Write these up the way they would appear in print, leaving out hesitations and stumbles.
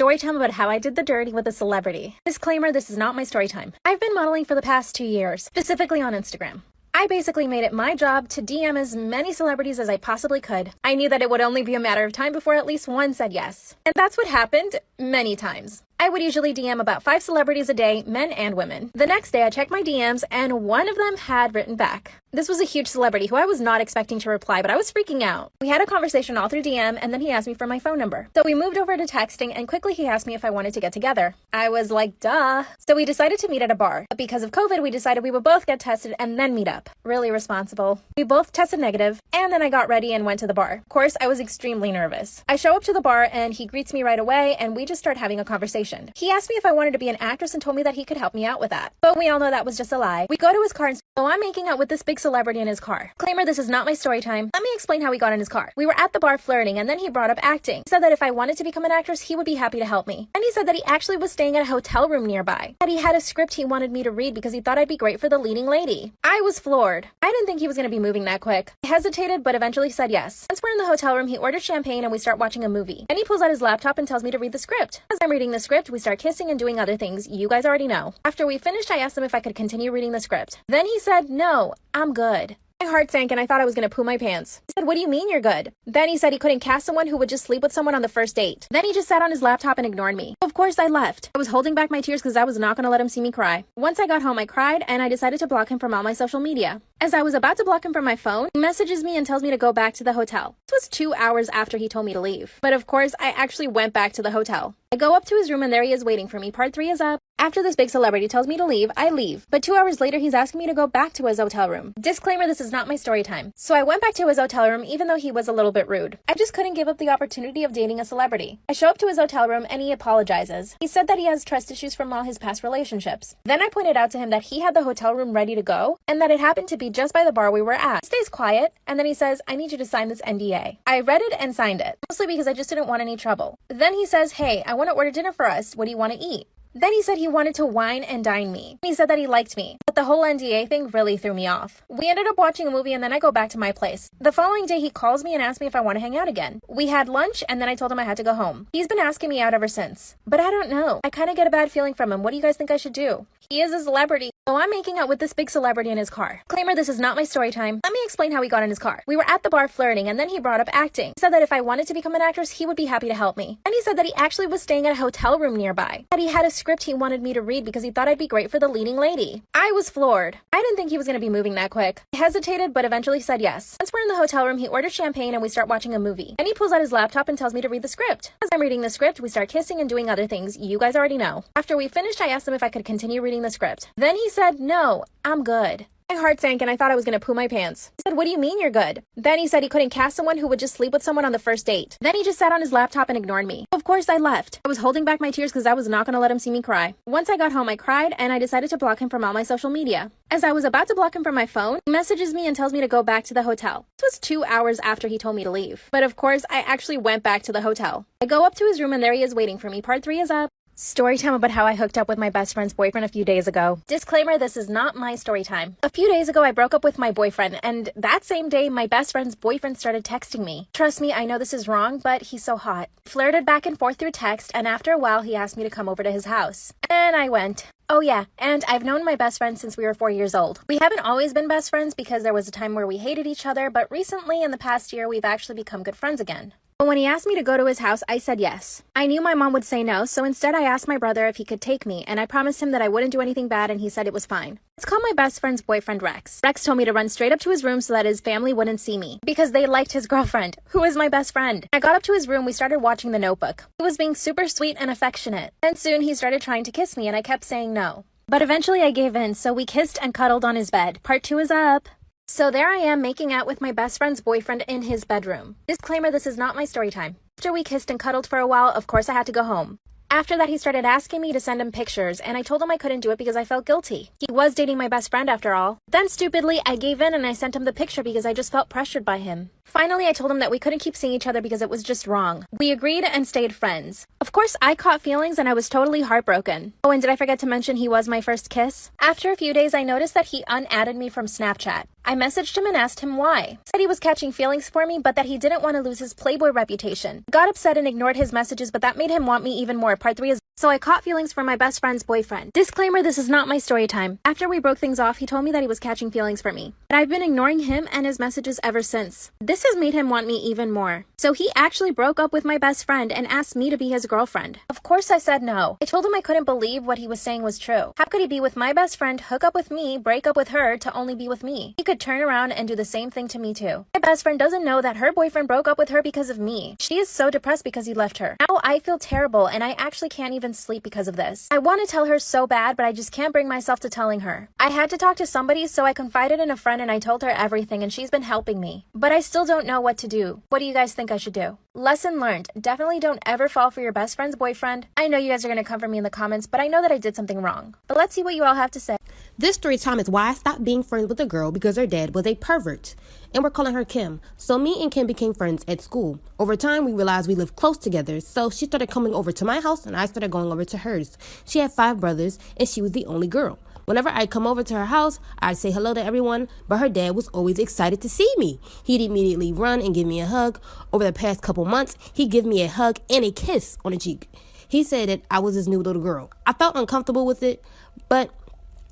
Story time about how I did the dirty with a celebrity. Disclaimer, this is not my story time. I've been modeling for the past 2 years, specifically on Instagram. I basically made it my job to DM as many celebrities as I possibly could. I knew that it would only be a matter of time before at least one said yes. And that's what happened many times. I would usually DM about 5 celebrities a day, men and women. The next day I checked my DMs and one of them had written back. This was a huge celebrity who I was not expecting to reply, but I was freaking out. We had a conversation all through DM and then he asked me for my phone number. So we moved over to texting and quickly he asked me if I wanted to get together. I was like, duh. So we decided to meet at a bar. But because of COVID, we decided we would both get tested and then meet up. Really responsible. We both tested negative and then I got ready and went to the bar. Of course, I was extremely nervous. I show up to the bar and he greets me right away and we just start having a conversation. He asked me if I wanted to be an actress and told me that he could help me out with that. But we all know that was just a lie. We go to his car and so I'm making out with this big celebrity in his car. Disclaimer, this is not my story time. Let me explain how we got in his car. We were at the bar flirting and then he brought up acting. He said that if I wanted to become an actress, he would be happy to help me. And he said that he actually was staying at a hotel room nearby. That he had a script he wanted me to read because he thought I'd be great for the leading lady. I was floored. I didn't think he was going to be moving that quick. I hesitated but eventually said yes. Once we're in the hotel room, he orders champagne and we start watching a movie. And he pulls out his laptop and tells me to read the script. As I'm reading the script, we start kissing and doing other things you guys already know. After we finished, I asked him if I could continue reading the script. Then he said, no, I'm good. My heart sank and I thought I was going to poo my pants. I said, what do you mean you're good? Then he said he couldn't cast someone who would just sleep with someone on the first date. Then he just sat on his laptop and ignored me. Of course I left. I was holding back my tears because I was not going to let him see me cry. Once I got home, I cried and I decided to block him from all my social media. As I was about to block him from my phone, he messages me and tells me to go back to the hotel. This was 2 hours after he told me to leave. But of course, I actually went back to the hotel. I go up to his room and there he is waiting for me. Part 3 is up. After this big celebrity tells me to leave, I leave. But 2 hours later, he's asking me to go back to his hotel room. Disclaimer, this is not my story time. So I went back to his hotel room even though he was a little bit rude. I just couldn't give up the opportunity of dating a celebrity. I show up to his hotel room and he apologizes. He said that he has trust issues from all his past relationships. Then I pointed out to him that he had the hotel room ready to go and that it happened to be just by the bar we were at. He stays quiet and then he says, I need you to sign this NDA. I read it and signed it, mostly because I just didn't want any trouble. Then he says, hey, I want to order dinner for us. What do you want to eat? Then he said he wanted to wine and dine me. He said that he liked me, but the whole NDA thing really threw me off. We ended up watching a movie and then I go back to my place. The following day he calls me and asks me if I want to hang out again. We had lunch and then I told him I had to go home. He's been asking me out ever since. But I don't know. I kind of get a bad feeling from him. What do you guys think I should do? He is a celebrity. So I'm making out with this big celebrity in his car. Disclaimer, this is not my story time. Let me explain how we got in his car. We were at the bar flirting and then he brought up acting. He said that if I wanted to become an actress, he would be happy to help me. And he said that he actually was staying at a hotel room nearby. That he had a script he wanted me to read because he thought I'd be great for the leading lady. I was floored. I didn't think he was going to be moving that quick. I hesitated but eventually said yes. Once we're in the hotel room, he orders champagne and we start watching a movie. And he pulls out his laptop and tells me to read the script. As I'm reading the script, we start kissing and doing other things you guys already know. After we finished, I asked him if I could continue reading the script. Then he said, no, I'm good. My heart sank and I thought I was going to poo my pants. I said, what do you mean you're good? Then he said he couldn't cast someone who would just sleep with someone on the first date. Then he just sat on his laptop and ignored me. Of course I left. I was holding back my tears because I was not going to let him see me cry. Once I got home, I cried and I decided to block him from all my social media. As I was about to block him from my phone, he messages me and tells me to go back to the hotel. This was 2 hours after he told me to leave. But of course, I actually went back to the hotel. I go up to his room and there he is waiting for me. Part 3 is up. Story time about how I hooked up with my best friend's boyfriend a few days ago. Disclaimer, this is not my story time. A few days ago, I broke up with my boyfriend, and that same day, my best friend's boyfriend started texting me. Trust me, I know this is wrong, but he's so hot. Flirted back and forth through text, and after a while, he asked me to come over to his house. And I went. Oh yeah, and I've known my best friend since we were 4 years old. We haven't always been best friends because there was a time where we hated each other, but recently, in the past year, we've actually become good friends again. But when he asked me to go to his house, I said yes. I knew my mom would say no, so instead I asked my brother if he could take me, and I promised him that I wouldn't do anything bad, and he said it was fine. Let's call my best friend's boyfriend Rex. Rex told me to run straight up to his room so that his family wouldn't see me, because they liked his girlfriend, who is my best friend. I got up to his room, we started watching The Notebook. He was being super sweet and affectionate. And soon he started trying to kiss me, and I kept saying no. But eventually I gave in, so we kissed and cuddled on his bed. Part 2 is up. So there I am making out with my best friend's boyfriend in his bedroom. Disclaimer, this is not my story time. After we kissed and cuddled for a while, of course I had to go home. After that, he started asking me to send him pictures, and I told him I couldn't do it because I felt guilty. He was dating my best friend after all. Then stupidly, I gave in and I sent him the picture because I just felt pressured by him. Finally, I told him that we couldn't keep seeing each other because it was just wrong. We agreed and stayed friends. Of course, I caught feelings and I was totally heartbroken. Oh, and did I forget to mention he was my first kiss? After a few days, I noticed that he unadded me from Snapchat. I messaged him and asked him why. Said he was catching feelings for me, but that he didn't want to lose his Playboy reputation. Got upset and ignored his messages, but that made him want me even more. Part 3 is so I caught feelings for my best friend's boyfriend. Disclaimer, this is not my story time. After we broke things off, he told me that he was catching feelings for me. But I've been ignoring him and his messages ever since. This has made him want me even more. So he actually broke up with my best friend and asked me to be his girlfriend. Of course I said no. I told him I couldn't believe what he was saying was true. How could he be with my best friend, hook up with me, break up with her to only be with me? He could turn around and do the same thing to me too. My best friend doesn't know that her boyfriend broke up with her because of me. She is so depressed because he left her. Now I feel terrible and I actually can't even sleep because of this. I want to tell her so bad, but I just can't bring myself to telling her. I had to talk to somebody, so I confided in a friend and I told her everything, and she's been helping me. But I still don't know what to do. What do you guys think I should do? Lesson learned. Definitely don't ever fall for your best friend's boyfriend. I know you guys are going to come for me in the comments, but I know that I did something wrong. But let's see what you all have to say. This story time is why I stopped being friends with a girl because her dad was a pervert. And we're calling her Kim. So me and Kim became friends at school. Over time, we realized we lived close together. So she started coming over to my house and I started going over to hers. She had 5 brothers and she was the only girl. Whenever I'd come over to her house, I'd say hello to everyone, but her dad was always excited to see me. He'd immediately run and give me a hug. Over the past couple months, he'd give me a hug and a kiss on the cheek. He said that I was his new little girl. I felt uncomfortable with it, but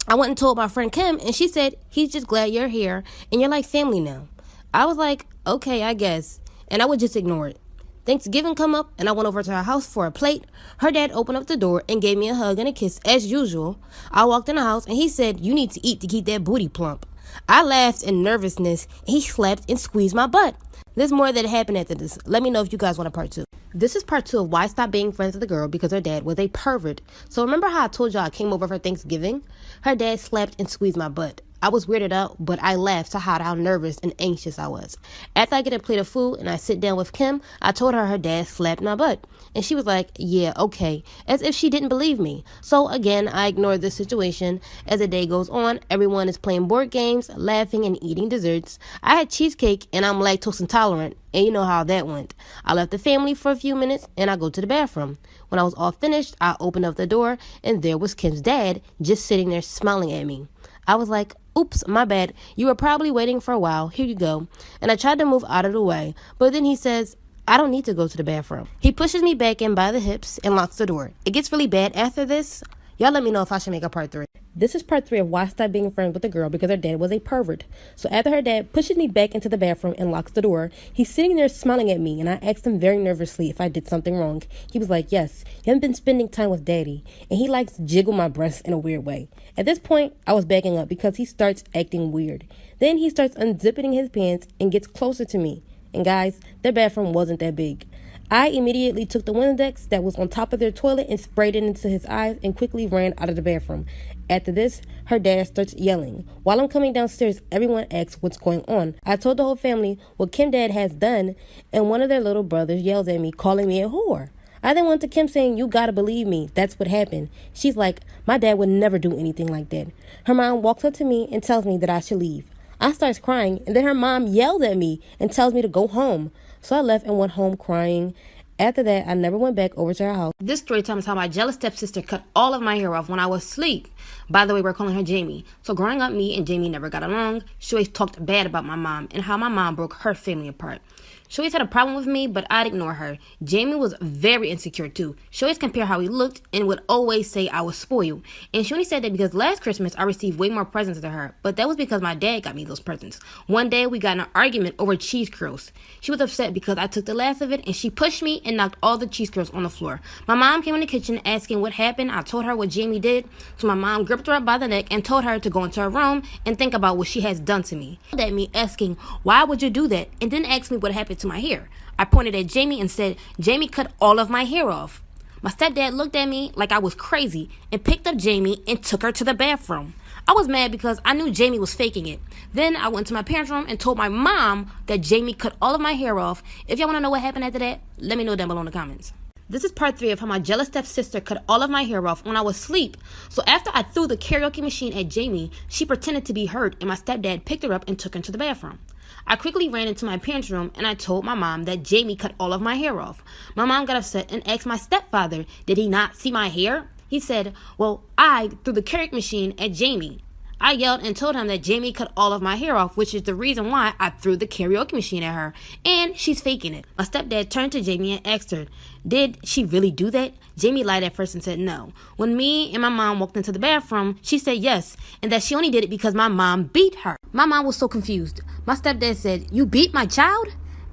I went and told my friend Kim, and she said, he's just glad you're here, and you're like family now. I was like, okay, I guess, and I would just ignore it. Thanksgiving come up, and I went over to her house for a plate. Her dad opened up the door and gave me a hug and a kiss as usual. I walked in the house, and he said, you need to eat to keep that booty plump. I laughed in nervousness, and he slapped and squeezed my butt. There's more that happened after this. Let me know if you guys want a part 2. This is part 2 of why I stopped being friends with the girl because her dad was a pervert. So remember how I told y'all I came over for Thanksgiving? Her dad slapped and squeezed my butt. I was weirded out, but I laughed to hide how nervous and anxious I was. After I get a plate of food and I sit down with Kim, I told her dad slapped my butt. And she was like, yeah, okay, as if she didn't believe me. So again, I ignored the situation. As the day goes on, everyone is playing board games, laughing, and eating desserts. I had cheesecake and I'm lactose intolerant, and you know how that went. I left the family for a few minutes and I go to the bathroom. When I was all finished, I opened up the door and there was Kim's dad just sitting there smiling at me. I was like, oops, my bad. You were probably waiting for a while. Here you go. And I tried to move out of the way, but then he says, I don't need to go to the bathroom. He pushes me back in by the hips and locks the door. It gets really bad after this. Y'all let me know if I should make a part 3. This is part 3 of why I stopped being friends with the girl because her dad was a pervert. So after her dad pushes me back into the bathroom and locks the door, he's sitting there smiling at me, and I asked him very nervously if I did something wrong. He was like, yes, you haven't been spending time with daddy, and he likes to jiggle my breasts in a weird way. At this point, I was backing up because he starts acting weird. Then he starts unzipping his pants and gets closer to me. And guys, their bathroom wasn't that big. I immediately took the Windex that was on top of their toilet and sprayed it into his eyes and quickly ran out of the bathroom. After this, her dad starts yelling. While I'm coming downstairs, everyone asks what's going on. I told the whole family what Kim dad has done, and one of their little brothers yells at me, calling me a whore. I then went to Kim saying, you gotta believe me, that's what happened. She's like, my dad would never do anything like that. Her mom walks up to me and tells me that I should leave. I starts crying, and then her mom yelled at me and tells me to go home. So I left and went home crying. After that, I never went back over to her house. This story time is how my jealous stepsister cut all of my hair off when I was asleep. By the way, we're calling her Jamie. So growing up, me and Jamie never got along. She always talked bad about my mom and how my mom broke her family apart. She always had a problem with me, but I'd ignore her. Jamie was very insecure too. She always compared how he looked and would always say I was spoiled. And she only said that because last Christmas I received way more presents than her, but that was because my dad got me those presents. One day we got in an argument over cheese curls. She was upset because I took the last of it and she pushed me and knocked all the cheese curls on the floor. My mom came in the kitchen asking what happened. I told her what Jamie did. So my mom gripped her up by the neck and told her to go into her room and think about what she has done to me. She at me asking, why would you do that? And then asked me what happened to my hair. I pointed at Jamie and said, Jamie cut all of my hair off. My stepdad looked at me like I was crazy and picked up Jamie and took her to the bathroom. I was mad because I knew Jamie was faking it. Then I went to my parents' room and told my mom that Jamie cut all of my hair off. If y'all want to know what happened after that, let me know down below in the comments. This is part 3 of how my jealous stepsister cut all of my hair off when I was asleep. So after I threw the karaoke machine at Jamie, she pretended to be hurt and my stepdad picked her up and took her to the bathroom. I quickly ran into my parents' room and I told my mom that Jamie cut all of my hair off. My mom got upset and asked my stepfather, did he not see my hair? He said, well, I threw the karaoke machine at Jamie. I yelled and told him that Jamie cut all of my hair off, which is the reason why I threw the karaoke machine at her, and she's faking it. My stepdad turned to Jamie and asked her, did she really do that? Jamie lied at first and said no. When me and my mom walked into the bathroom, she said yes, and that she only did it because my mom beat her. My mom was so confused. My stepdad said, you beat my child?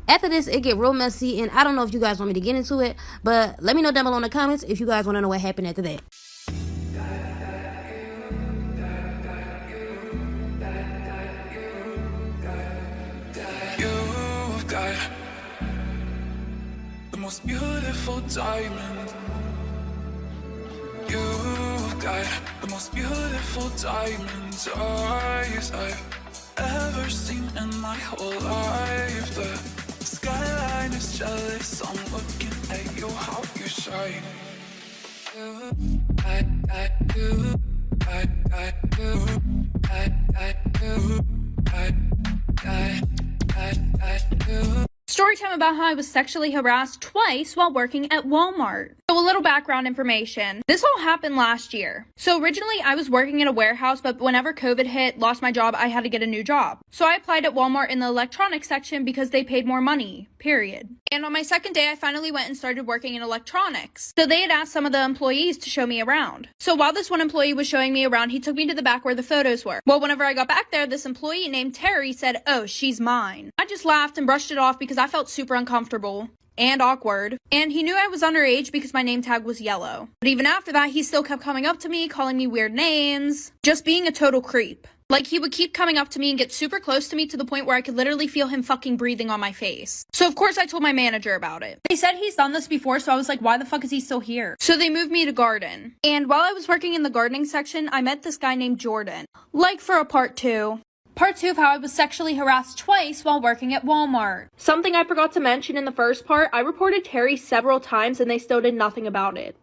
After this, it get real messy, and I don't know if you guys want me to get into it, but let me know down below in the comments if you guys want to know what happened after that. The most beautiful diamond. You've got the most beautiful diamond eyes I've ever seen in my whole life. The skyline is jealous. I'm looking at you, how you shine. Storytime about how I was sexually harassed twice while working at Walmart. So a little background information. This all happened last year. So originally I was working in a warehouse, but whenever COVID hit, lost my job, I had to get a new job. So I applied at Walmart in the electronics section because they paid more money, period. And on my second day, I finally went and started working in electronics. So they had asked some of the employees to show me around. So while this one employee was showing me around, he took me to the back where the photos were. Well, whenever I got back there, this employee named Terry said, oh, she's mine. I just laughed and brushed it off because I felt super uncomfortable and awkward. And he knew I was underage because my name tag was yellow. But even after that, he still kept coming up to me, calling me weird names, just being a total creep. Like, he would keep coming up to me and get super close to me to the point where I could literally feel him fucking breathing on my face. So of course I told my manager about it. They said he's done this before, so I was like, why the fuck is he still here? So they moved me to garden. And while I was working in the gardening section, I met this guy named Jordan. Like for a part 2. Part 2 of how I was sexually harassed twice while working at Walmart. Something I forgot to mention in the first part, I reported Terry several times and they still did nothing about it.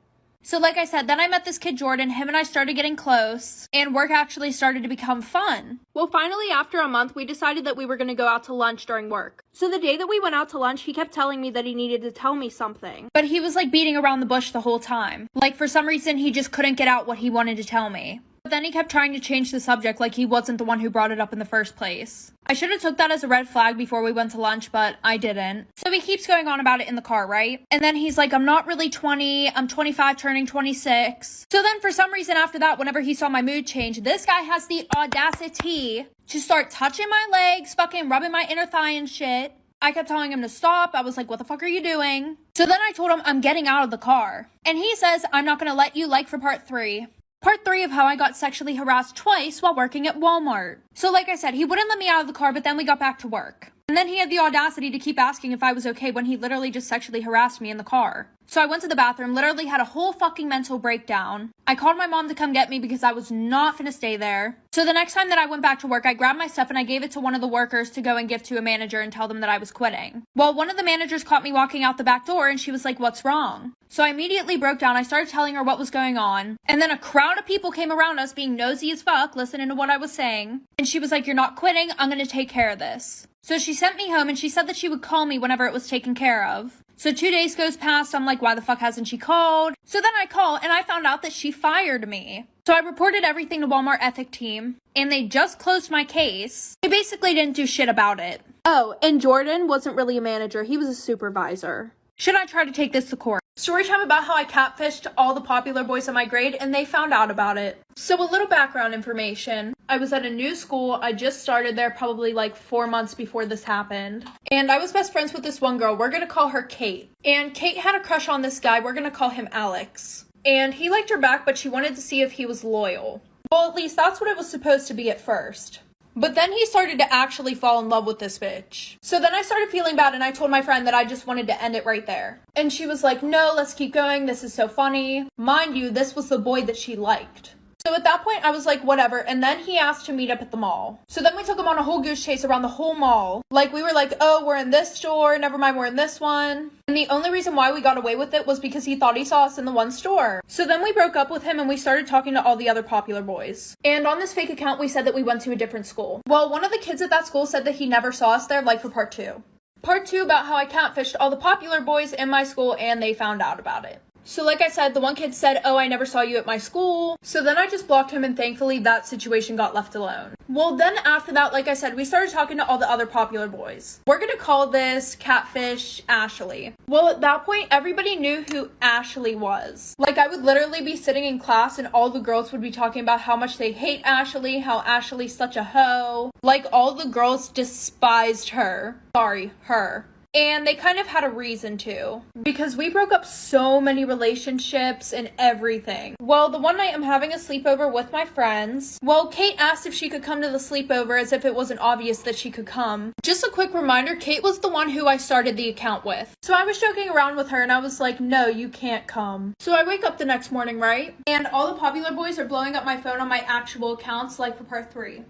So like I said, then I met this kid Jordan, him and I started getting close, and work actually started to become fun. Well, finally, after a month, we decided that we were going to go out to lunch during work. So the day that we went out to lunch, he kept telling me that he needed to tell me something. But he was like beating around the bush the whole time. Like for some reason, he just couldn't get out what he wanted to tell me. But then he kept trying to change the subject like he wasn't the one who brought it up in the first place. I should have took that as a red flag before we went to lunch, but I didn't. So he keeps going on about it in the car, right? And then he's like, I'm not really 20, I'm 25 turning 26. So then for some reason after that, whenever he saw my mood change, this guy has the audacity to start touching my legs, fucking rubbing my inner thigh and shit. I kept telling him to stop. I was like, what the fuck are you doing? So then I told him I'm getting out of the car. And he says, I'm not gonna let you like for part 3. Part 3 of how I got sexually harassed twice while working at Walmart. So like I said, he wouldn't let me out of the car, but then we got back to work. And then he had the audacity to keep asking if I was okay when he literally just sexually harassed me in the car. So I went to the bathroom, literally had a whole fucking mental breakdown. I called my mom to come get me because I was not finna stay there. So the next time that I went back to work, I grabbed my stuff and I gave it to one of the workers to go and give to a manager and tell them that I was quitting. Well, one of the managers caught me walking out the back door and she was like, what's wrong? So I immediately broke down. I started telling her what was going on. And then a crowd of people came around us being nosy as fuck, listening to what I was saying. And she was like, you're not quitting. I'm gonna take care of this. So she sent me home and she said that she would call me whenever it was taken care of. So 2 days goes past, I'm like, why the fuck hasn't she called? So then I call and I found out that she fired me. So I reported everything to Walmart ethic team and they just closed my case. They basically didn't do shit about it. Oh, and Jordan wasn't really a manager, he was a supervisor. Should I try to take this to court? Storytime about how I catfished all the popular boys in my grade and they found out about it. So a little background information. I was at a new school. I just started there probably like 4 months before this happened. And I was best friends with this one girl. We're gonna call her Kate. And Kate had a crush on this guy. We're gonna call him Alex. And he liked her back, but she wanted to see if he was loyal. Well, at least that's what it was supposed to be at first. But then he started to actually fall in love with this bitch. So then I started feeling bad and I told my friend that I just wanted to end it right there. And she was like, no, let's keep going. This is so funny. Mind you, this was the boy that she liked. So at that point, I was like, whatever. And then he asked to meet up at the mall. So then we took him on a whole goose chase around the whole mall. Like, we were like, oh, we're in this store. Never mind, we're in this one. And the only reason why we got away with it was because he thought he saw us in the one store. So then we broke up with him and we started talking to all the other popular boys. And on this fake account, we said that we went to a different school. Well, one of the kids at that school said that he never saw us there, like for part 2. Part 2 about how I catfished all the popular boys in my school and they found out about it. So like I said, the one kid said, oh, I never saw you at my school. So then I just blocked him and thankfully that situation got left alone. Well, then after that, like I said, we started talking to all the other popular boys. We're gonna call this Catfish Ashley. Well, at that point, everybody knew who Ashley was. Like, I would literally be sitting in class and all the girls would be talking about how much they hate Ashley, how Ashley's such a hoe. Like, all the girls despised her. Sorry, her. And they kind of had a reason to, because we broke up so many relationships and everything. Well, the one night I'm having a sleepover with my friends. Well, Kate asked if she could come to the sleepover as if it wasn't obvious that she could come. Just a quick reminder, Kate was the one who I started the account with. So I was joking around with her and I was like, no, you can't come. So I wake up the next morning, right? And all the popular boys are blowing up my phone on my actual accounts, like for part 3.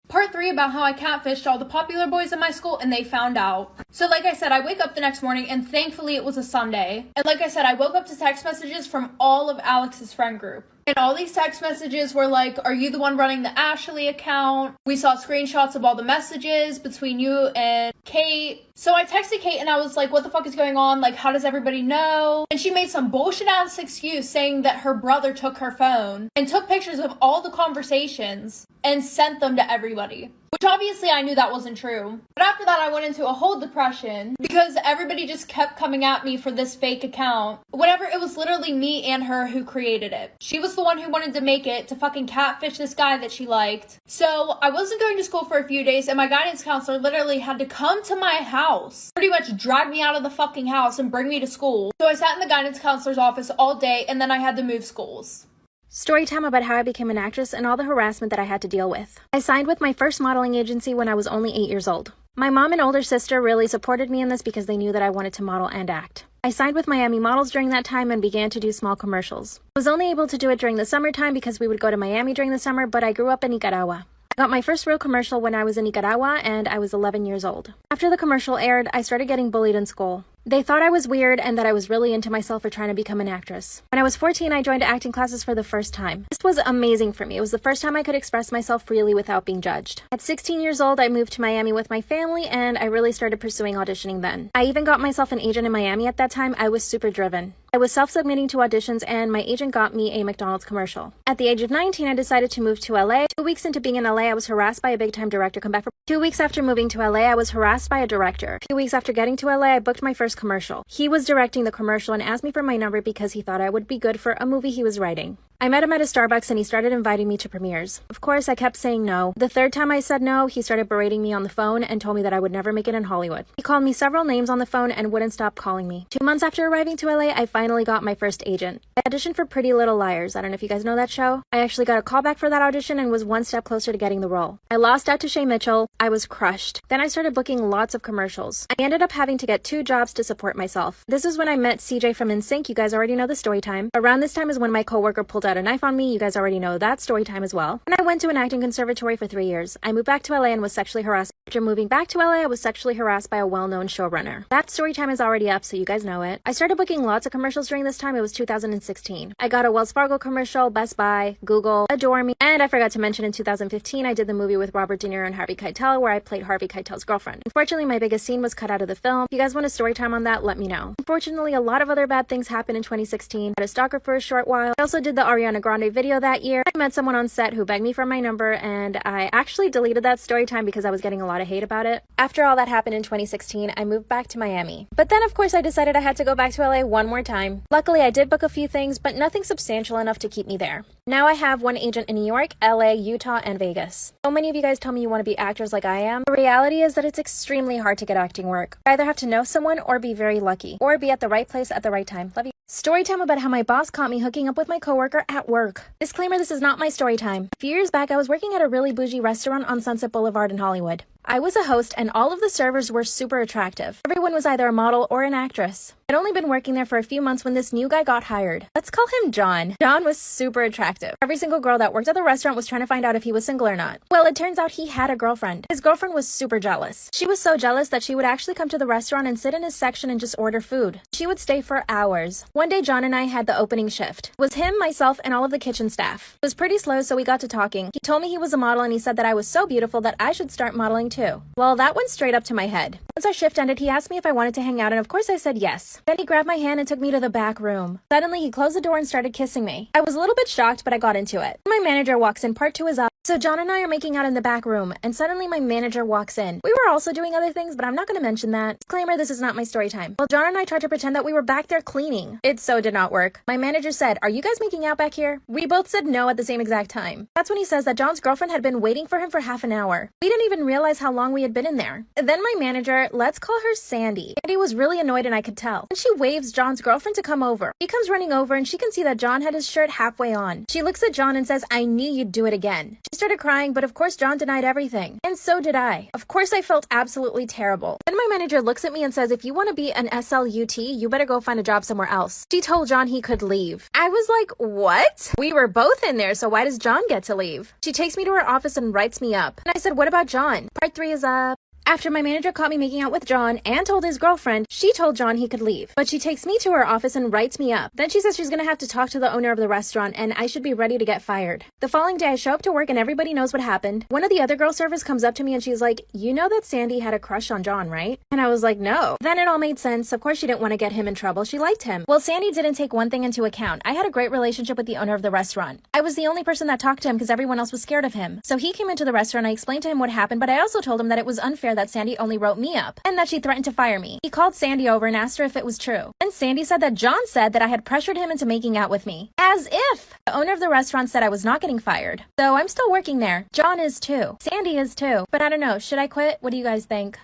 Part 3 about how I catfished all the popular boys in my school and they found out. So like I said, I wake up the next morning and thankfully it was a Sunday. And like I said, I woke up to text messages from all of Alex's friend group. And all these text messages were like, are you the one running the Ashley account? We saw screenshots of all the messages between you and Kate. So I texted Kate and I was like, what the fuck is going on? Like, how does everybody know? And she made some bullshit ass excuse saying that her brother took her phone and took pictures of all the conversations and sent them to everybody. Which obviously I knew that wasn't true. But after that I went into a whole depression because everybody just kept coming at me for this fake account. Whenever it was literally me and her who created it. She was the one who wanted to make it to fucking catfish this guy that she liked. So I wasn't going to school for a few days and my guidance counselor literally had to come to my house. Pretty much drag me out of the fucking house and bring me to school. So I sat in the guidance counselor's office all day and then I had to move schools. Storytime about how I became an actress and all the harassment that I had to deal with. I signed with my first modeling agency when I was only 8 years old. My mom and older sister really supported me in this because they knew that I wanted to model and act. I signed with Miami Models during that time and began to do small commercials. I was only able to do it during the summertime because we would go to Miami during the summer, but I grew up in Nicaragua. I got my first real commercial when I was in Nicaragua and I was 11 years old. After the commercial aired, I started getting bullied in school. They thought I was weird and that I was really into myself for trying to become an actress. When I was 14, I joined acting classes for the first time. This was amazing for me. It was the first time I could express myself freely without being judged. At 16 years old, I moved to Miami with my family and I really started pursuing auditioning then. I even got myself an agent in Miami at that time. I was super driven. I was self-submitting to auditions and my agent got me a McDonald's commercial. At the age of 19, I decided to move to LA. 2 weeks into being in LA, I was harassed by a big-time director. 2 weeks after moving to LA, I was harassed by a director. 2 weeks after getting to LA, I booked my first commercial. He was directing the commercial and asked me for my number because he thought I would be good for a movie he was writing. I met him at a Starbucks and he started inviting me to premieres. Of course, I kept saying no. The third time I said no, he started berating me on the phone and told me that I would never make it in Hollywood. He called me several names on the phone and wouldn't stop calling me. 2 months after arriving to LA, I finally got my first agent. I auditioned for Pretty Little Liars. I don't know if you guys know that show. I actually got a call back for that audition and was one step closer to getting the role. I lost out to Shay Mitchell. I was crushed. Then I started booking lots of commercials. I ended up having to get 2 jobs to support myself. This is when I met CJ from NSYNC. You guys already know the story time. Around this time is when my coworker pulled out a knife on me. You guys already know that story time as well. And I went to an acting conservatory for 3 years. I moved back to LA and was sexually harassed. After moving back to LA, I was sexually harassed by a well-known showrunner. That story time is already up, so you guys know it. I started booking lots of commercials during this time. It was 2016. I got a Wells Fargo commercial, Best Buy, Google, Adore Me, and I forgot to mention in 2015, I did the movie with Robert De Niro and Harvey Keitel where I played Harvey Keitel's girlfriend. Unfortunately, my biggest scene was cut out of the film. If you guys want a story time on that, let me know. Unfortunately, a lot of other bad things happened in 2016. I had a stalker for a short while. I also did the Ariana Grande video that year. I met someone on set who begged me for my number and I actually deleted that story time because I was getting a lot of hate about it. After all that happened in 2016, I moved back to Miami. But then of course I decided I had to go back to LA one more time. Luckily I did book a few things, but nothing substantial enough to keep me there. Now I have one agent in New York, LA, Utah, and Vegas. So many of you guys tell me you want to be actors like I am. The reality is that it's extremely hard to get acting work. You either have to know someone or be very lucky, or be at the right place at the right time. Love you. Story time about how my boss caught me hooking up with my coworker at work. Disclaimer, this is not my story time. A few years back, I was working at a really bougie restaurant on Sunset Boulevard in Hollywood. I was a host and all of the servers were super attractive. Everyone was either a model or an actress. I'd only been working there for a few months when this new guy got hired. Let's call him John. John was super attractive. Every single girl that worked at the restaurant was trying to find out if he was single or not. Well, it turns out he had a girlfriend. His girlfriend was super jealous. She was so jealous that she would actually come to the restaurant and sit in his section and just order food. She would stay for hours. One day, John and I had the opening shift. It was him, myself, and all of the kitchen staff. It was pretty slow, so we got to talking. He told me he was a model and he said that I was so beautiful that I should start modeling too. Well, that went straight up to my head. Once our shift ended, he asked me if I wanted to hang out, and of course I said yes. Then he grabbed my hand and took me to the back room. Suddenly, he closed the door and started kissing me. I was a little bit shocked, but I got into it. My manager walks in. Part 2 is up. So John and I are making out in the back room, and suddenly my manager walks in. We were also doing other things, but I'm not going to mention that. Disclaimer, this is not my story time. Well, John and I tried to pretend that we were back there cleaning. It so did not work. My manager said, "Are you guys making out back here?" We both said no at the same exact time. That's when he says that John's girlfriend had been waiting for him for half an hour. We didn't even realize how long we had been in there. Then my manager, let's call her Sandy. Sandy was really annoyed, and I could tell. And she waves John's girlfriend to come over. She comes running over, and she can see that John had his shirt halfway on. She looks at John and says, "I knew you'd do it again." She started crying, but of course John denied everything. And so did I. Of course I felt absolutely terrible. Then my manager looks at me and says, "If you want to be an SLUT, you better go find a job somewhere else." She told John he could leave. I was like, what? We were both in there, so why does John get to leave? She takes me to her office and writes me up. And I said, what about John? Part 3 is up. After my manager caught me making out with John and told his girlfriend, she told John he could leave. But she takes me to her office and writes me up. Then she says she's gonna have to talk to the owner of the restaurant and I should be ready to get fired. The following day I show up to work and everybody knows what happened. One of the other girl servers comes up to me and she's like, "You know that Sandy had a crush on John, right?" And I was like, no. Then it all made sense. Of course she didn't want to get him in trouble. She liked him. Well, Sandy didn't take one thing into account. I had a great relationship with the owner of the restaurant. I was the only person that talked to him because everyone else was scared of him. So he came into the restaurant. I explained to him what happened, but I also told him that it was unfair that Sandy only wrote me up and that she threatened to fire me. He called Sandy over and asked her if it was true. And Sandy said that John said that I had pressured him into making out with me. As if! The owner of the restaurant said I was not getting fired. So I'm still working there. John is too. Sandy is too. But I don't know. Should I quit? What do you guys think?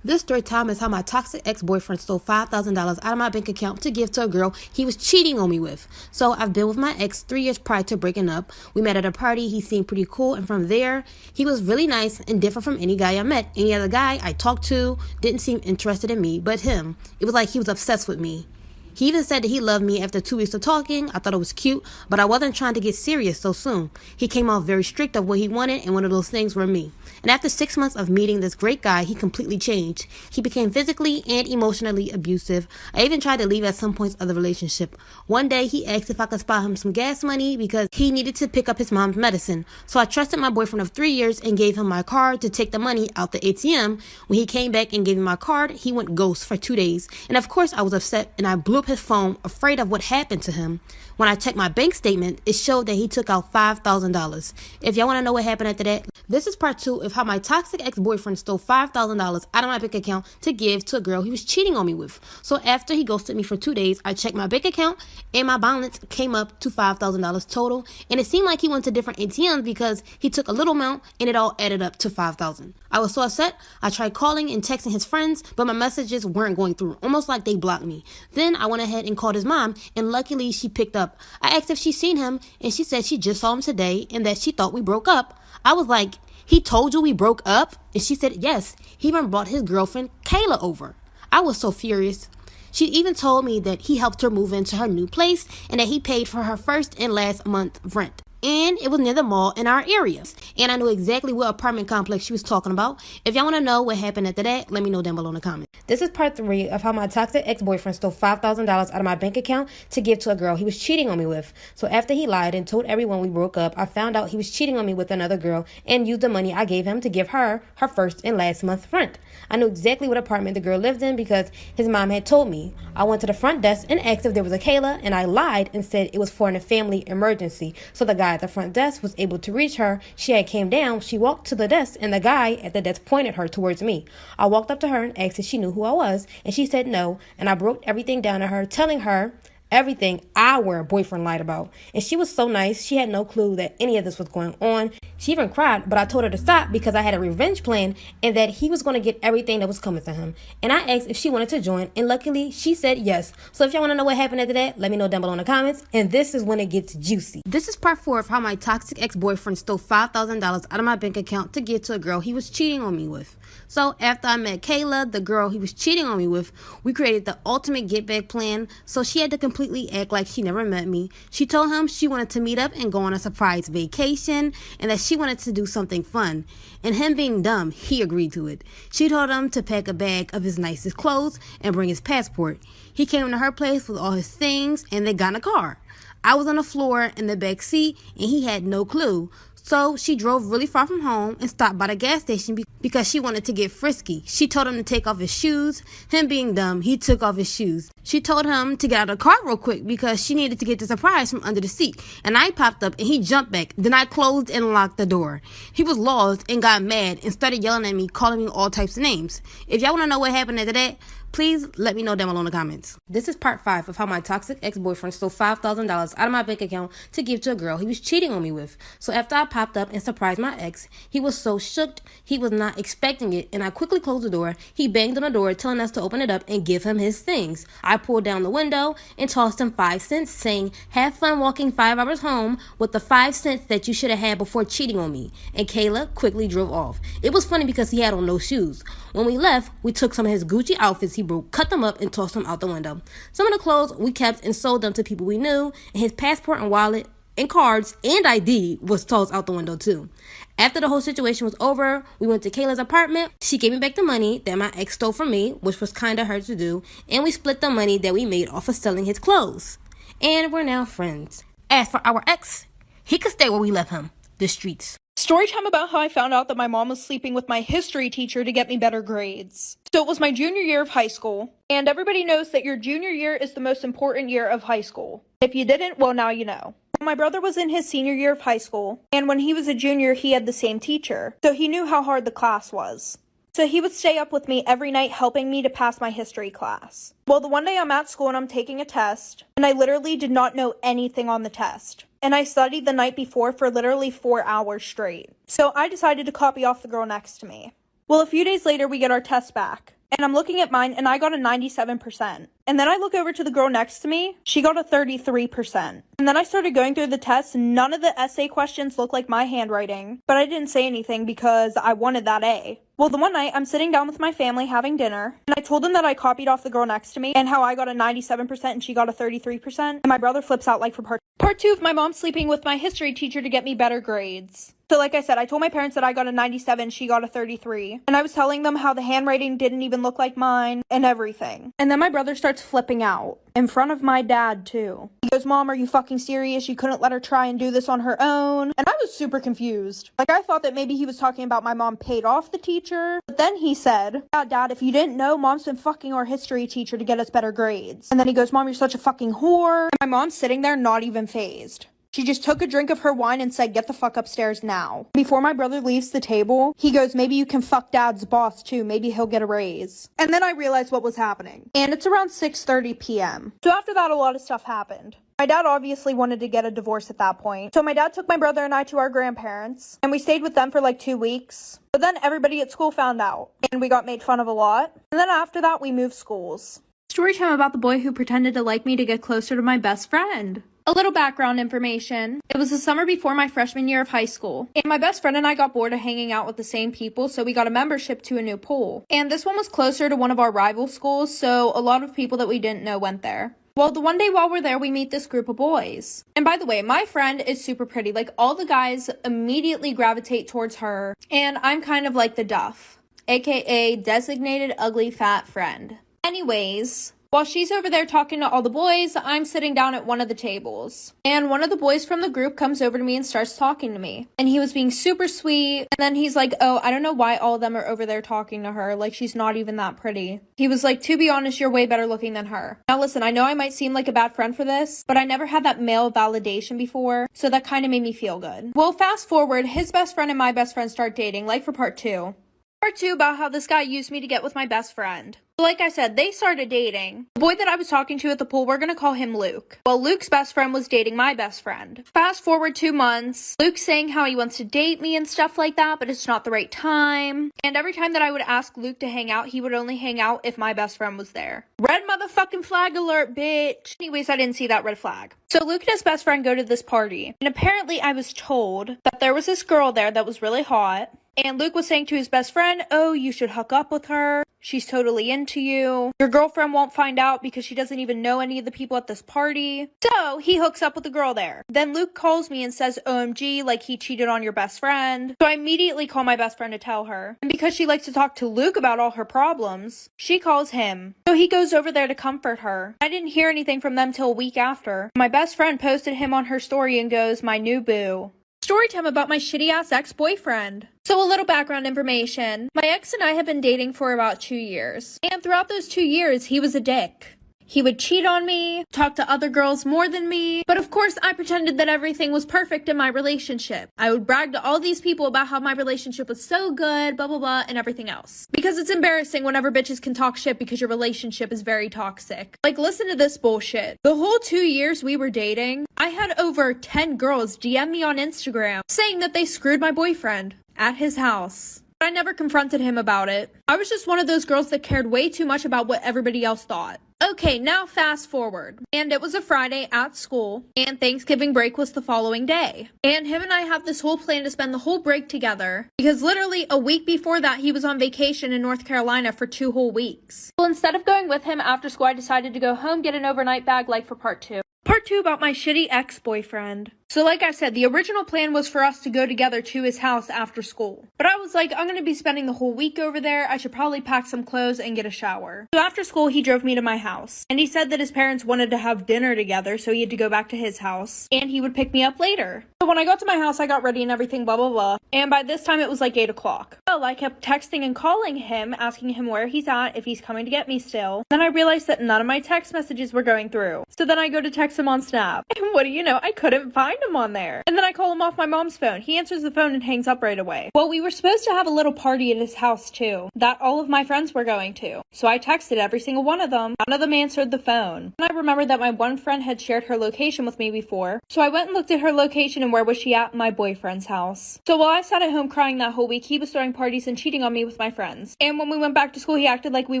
This story time is how my toxic ex-boyfriend stole $5,000 out of my bank account to give to a girl he was cheating on me with. So I've been with my ex 3 years prior to breaking up. We met at a party. He seemed pretty cool. And from there, he was really nice and different from any guy I met. Any other guy I talked to didn't seem interested in me, but him. It was like he was obsessed with me. He even said that he loved me after 2 weeks of talking. I thought it was cute, but I wasn't trying to get serious so soon. He came off very strict of what he wanted, and one of those things were me. And after 6 months of meeting this great guy, he completely changed. He became physically and emotionally abusive. I even tried to leave at some points of the relationship. One day, he asked if I could spare him some gas money because he needed to pick up his mom's medicine. So I trusted my boyfriend of 3 years and gave him my card to take the money out the ATM. When he came back and gave me my card, he went ghost for 2 days. And of course, I was upset and I blew up his phone, afraid of what happened to him. When I checked my bank statement, it showed that he took out $5,000. If y'all want to know what happened after that, this is part 2 of how my toxic ex-boyfriend stole $5,000 out of my bank account to give to a girl he was cheating on me with. So after he ghosted me for 2 days, I checked my bank account and my balance came up to $5,000 total. And it seemed like he went to different ATMs because he took a little amount and it all added up to $5,000. I was so upset, I tried calling and texting his friends, but my messages weren't going through, almost like they blocked me. Then I went ahead and called his mom, and luckily she picked up. I asked if she'd seen him, and she said she just saw him today and that she thought we broke up. I was like, "He told you we broke up?" And she said, yes, he even brought his girlfriend Kayla over. I was so furious. She even told me that he helped her move into her new place and that he paid for her first and last month rent. And it was near the mall in our areas. And I knew exactly what apartment complex she was talking about. If y'all want to know what happened after that, let me know down below in the comments. This is part 3 of how my toxic ex-boyfriend stole $5,000 out of my bank account to give to a girl he was cheating on me with. So after he lied and told everyone we broke up, I found out he was cheating on me with another girl and used the money I gave him to give her her first and last month rent. I knew exactly what apartment the girl lived in because his mom had told me. I went to the front desk and asked if there was a Kayla, and I lied and said it was for a family emergency. So the guy guy at the front desk was able to reach her, she had came down, she walked to the desk, and the guy at the desk pointed her towards me. I walked up to her and asked if she knew who I was, and she said no, and I broke everything down to her, telling her everything our boyfriend lied about. And she was so nice, she had no clue that any of this was going on. She even cried, but I told her to stop because I had a revenge plan and that he was going to get everything that was coming to him. And I asked if she wanted to join, and luckily she said yes. So if y'all want to know what happened after that, let me know down below in the comments. And this is when it gets juicy. This is part 4 of how my toxic ex-boyfriend stole $5,000 out of my bank account to give to a girl he was cheating on me with. So after I met Kayla, the girl he was cheating on me with, we created the ultimate get back plan. So she had to completely act like she never met me. She told him she wanted to meet up and go on a surprise vacation and that she wanted to do something fun. And him being dumb, he agreed to it. She told him to pack a bag of his nicest clothes and bring his passport. He came to her place with all his things and they got in a car. I was on the floor in the back seat and he had no clue. So she drove really far from home and stopped by the gas station because she wanted to get frisky. She told him to take off his shoes. Him being dumb, he took off his shoes. She told him to get out of the car real quick because she needed to get the surprise from under the seat. And I popped up and he jumped back. Then I closed and locked the door. He was lost and got mad and started yelling at me, calling me all types of names. If y'all want to know what happened after that, please let me know down below in the comments. This is part 5 of how my toxic ex-boyfriend stole $5,000 out of my bank account to give to a girl he was cheating on me with. So after I popped up and surprised my ex, he was so shook, he was not expecting it, and I quickly closed the door. He banged on the door, telling us to open it up and give him his things. I pulled down the window and tossed him 5 cents, saying, "Have fun walking 5 hours home with the 5 cents that you should have had before cheating on me." And Kayla quickly drove off. It was funny because he had on no shoes. When we left, we took some of his Gucci outfits he broke, cut them up, and tossed them out the window. Some of the clothes we kept and sold them to people we knew, and his passport and wallet and cards and ID was tossed out the window too. After the whole situation was over, we went to Kayla's apartment. She gave me back the money that my ex stole from me, which was kind of hard to do, and we split the money that we made off of selling his clothes. And we're now friends. As for our ex, he could stay where we left him, the streets. Storytime about how I found out that my mom was sleeping with my history teacher to get me better grades. So it was my junior year of high school, and everybody knows that your junior year is the most important year of high school. If you didn't, well, now you know. My brother was in his senior year of high school, and when he was a junior, he had the same teacher, so he knew how hard the class was. So he would stay up with me every night helping me to pass my history class. Well, the one day I'm at school and I'm taking a test, and I literally did not know anything on the test. And I studied the night before for literally 4 hours straight. So I decided to copy off the girl next to me. Well, a few days later, we get our test back. And I'm looking at mine, and I got a 97%. And then I look over to the girl next to me. She got a 33%. And then I started going through the tests. None of the essay questions looked like my handwriting. But I didn't say anything because I wanted that A. Well, the one night, I'm sitting down with my family having dinner. And I told them that I copied off the girl next to me. And how I got a 97% and she got a 33%. And my brother flips out like for part 2 of my mom sleeping with my history teacher to get me better grades. So like I said, I told my parents that I got a 97, she got a 33. And I was telling them how the handwriting didn't even look like mine and everything. And then my brother starts flipping out. In front of my dad, too. He goes, "Mom, are you fucking serious? You couldn't let her try and do this on her own?" And I was super confused. Like, I thought that maybe he was talking about my mom paid off the teacher. But then he said, "Yeah, Dad, if you didn't know, Mom's been fucking our history teacher to get us better grades." And then he goes, "Mom, you're such a fucking whore." And my mom's sitting there not even fazed. She just took a drink of her wine and said, "Get the fuck upstairs now." Before my brother leaves the table, he goes, "Maybe you can fuck Dad's boss too. Maybe he'll get a raise." And then I realized what was happening. And it's around 6:30 p.m. So after that, a lot of stuff happened. My dad obviously wanted to get a divorce at that point. So my dad took my brother and I to our grandparents. And we stayed with them for like 2 weeks. But then everybody at school found out. And we got made fun of a lot. And then after that, we moved schools. Storytime about the boy who pretended to like me to get closer to my best friend. A little background information. It was the summer before my freshman year of high school, and my best friend and I got bored of hanging out with the same people, so we got a membership to a new pool. And this one was closer to one of our rival schools, so a lot of people that we didn't know went there. Well, the one day while we're there, we meet this group of boys. And by the way, my friend is super pretty. Like, all the guys immediately gravitate towards her, and I'm kind of like the duff, aka designated ugly fat friend. Anyways, While she's over there talking to all the boys, I'm sitting down at one of the tables. And one of the boys from the group comes over to me and starts talking to me. And he was being super sweet. And then he's like, oh, I don't know why all of them are over there talking to her. Like, she's not even that pretty. He was like, to be honest, you're way better looking than her. Now listen, I know I might seem like a bad friend for this, but I never had that male validation before. So that kind of made me feel good. Well, fast forward, his best friend and my best friend start dating, like for part 2. Part 2 about how this guy used me to get with my best friend. So like I said, they started dating. The boy that I was talking to at the pool, we're gonna call him Luke. Well, Luke's best friend was dating my best friend. Fast forward 2 months, Luke's saying how he wants to date me and stuff like that, but it's not the right time. And every time that I would ask Luke to hang out, he would only hang out if my best friend was there. Red motherfucking flag alert, bitch. Anyways, I didn't see that red flag. So Luke and his best friend go to this party. And apparently I was told that there was this girl there that was really hot. And Luke was saying to his best friend, oh, you should hook up with her. She's totally into you. Your girlfriend won't find out because she doesn't even know any of the people at this party. So he hooks up with the girl there. Then Luke calls me and says, OMG, like he cheated on your best friend. So I immediately call my best friend to tell her. And because she likes to talk to Luke about all her problems, she calls him. So he goes over there to comfort her. I didn't hear anything from them till a week after. My best friend posted him on her story and goes, my new boo. Story time about my shitty ass ex-boyfriend. So a little background information. My ex and I have been dating for about 2 years. And throughout those 2 years, he was a dick. He would cheat on me, talk to other girls more than me, but of course I pretended that everything was perfect in my relationship. I would brag to all these people about how my relationship was so good, blah blah blah, and everything else. Because it's embarrassing whenever bitches can talk shit because your relationship is very toxic. Like, listen to this bullshit. The whole 2 years we were dating, I had over 10 girls DM me on Instagram saying that they screwed my boyfriend at his house. I never confronted him about it. I was just one of those girls that cared way too much about what everybody else thought. Okay, now fast forward. And it was a Friday at school, and Thanksgiving break was the following day. And him and I have this whole plan to spend the whole break together, because literally a week before that, he was on vacation in North Carolina for 2 whole weeks. Well, instead of going with him after school, I decided to go home, get an overnight bag like for part 2. Part 2 about my shitty ex-boyfriend. So like I said, the original plan was for us to go together to his house after school. But I was like, I'm going to be spending the whole week over there. I should probably pack some clothes and get a shower. So after school, he drove me to my house. And he said that his parents wanted to have dinner together, so he had to go back to his house. And he would pick me up later. So when I got to my house, I got ready and everything, blah, blah, blah. And by this time, it was like 8 o'clock. Well, I kept texting and calling him, asking him where he's at, if he's coming to get me still. Then I realized that none of my text messages were going through. So then I go to text him on Snap. And what do you know? I couldn't find him on there. And then I call him off my mom's phone. He answers the phone and hangs up right away. Well, we were supposed to have a little party at his house too, that all of my friends were going to. So I texted every single one of them. None of them answered the phone. And I remembered that my one friend had shared her location with me before. So I went and looked at her location and where was she at? My boyfriend's house. So while I sat at home crying that whole week, he was throwing parties and cheating on me with my friends. And when we went back to school, he acted like we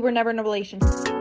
were never in a relationship.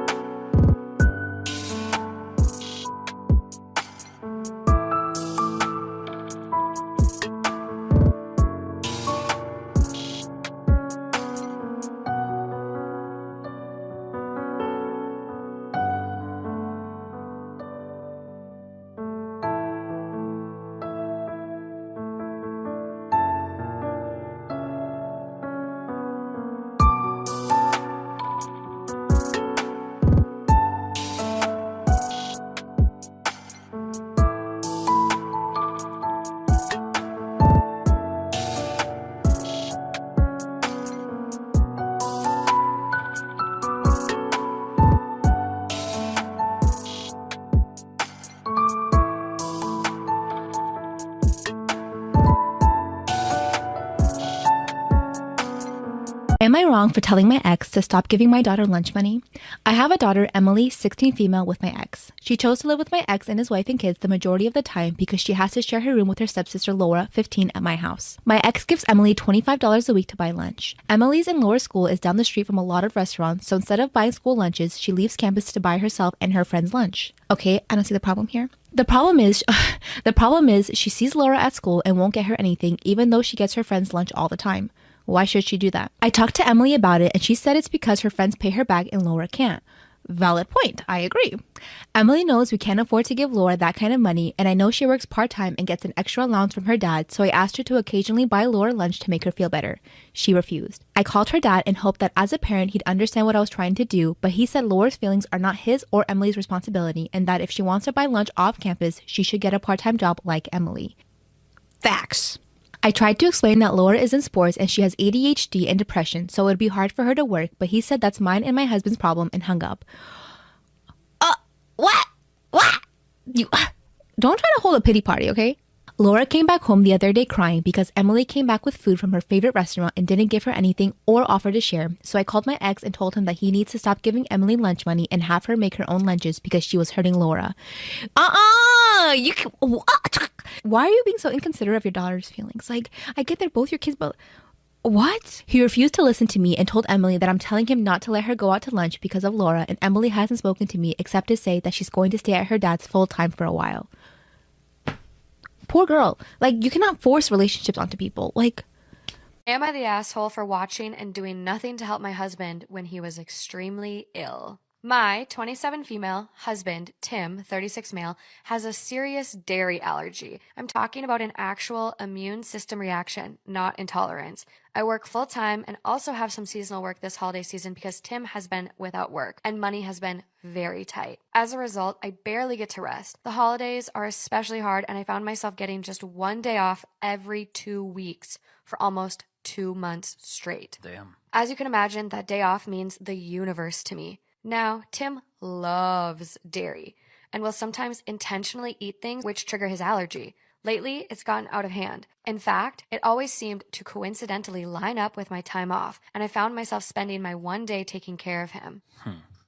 Am I wrong for telling my ex to stop giving my daughter lunch money? I have a daughter, Emily, 16 female, with my ex. She chose to live with my ex and his wife and kids the majority of the time because she has to share her room with her stepsister Laura, 15, at my house. My ex gives Emily $25 a week to buy lunch. Emily's and Laura's school is down the street from a lot of restaurants, so instead of buying school lunches, she leaves campus to buy herself and her friends lunch. Okay, I don't see the problem here. The problem is she sees Laura at school and won't get her anything even though she gets her friends lunch all the time. Why should she do that? I talked to Emily about it and she said it's because her friends pay her back and Laura can't. Valid point. I agree. Emily knows we can't afford to give Laura that kind of money, and I know she works part-time and gets an extra allowance from her dad, so I asked her to occasionally buy Laura lunch to make her feel better. She refused. I called her dad and hoped that as a parent he'd understand what I was trying to do, but he said Laura's feelings are not his or Emily's responsibility, and that if she wants to buy lunch off campus, she should get a part-time job like Emily. Facts. I tried to explain that Laura is in sports and she has ADHD and depression, so it would be hard for her to work, but he said that's mine and my husband's problem and hung up. What? You don't try to hold a pity party, okay? Laura came back home the other day crying because Emily came back with food from her favorite restaurant and didn't give her anything or offer to share. So I called my ex and told him that he needs to stop giving Emily lunch money and have her make her own lunches because she was hurting Laura. You can, what? Why are you being so inconsiderate of your daughter's feelings? Like, I get they're both your kids, but what? He refused to listen to me and told Emily that I'm telling him not to let her go out to lunch because of Laura, and Emily hasn't spoken to me except to say that she's going to stay at her dad's full time for a while. Poor girl. Like, you cannot force relationships onto people. Like, am I the asshole for watching and doing nothing to help my husband when he was extremely ill? My 27 female husband, Tim, 36 male, has a serious dairy allergy. I'm talking about an actual immune system reaction, not intolerance. I work full time and also have some seasonal work this holiday season because Tim has been without work and money has been very tight. As a result, I barely get to rest. The holidays are especially hard and I found myself getting just one day off every 2 weeks for almost 2 months straight. Damn. As you can imagine, that day off means the universe to me. Now, Tim loves dairy and will sometimes intentionally eat things which trigger his allergy. Lately, it's gotten out of hand. In fact, it always seemed to coincidentally line up with my time off, and I found myself spending my one day taking care of him.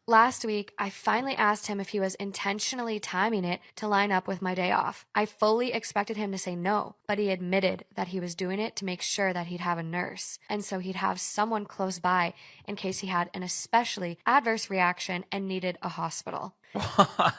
Last week, I finally asked him if he was intentionally timing it to line up with my day off. I fully expected him to say no, but he admitted that he was doing it to make sure that he'd have a nurse, and so he'd have someone close by in case he had an especially adverse reaction and needed a hospital.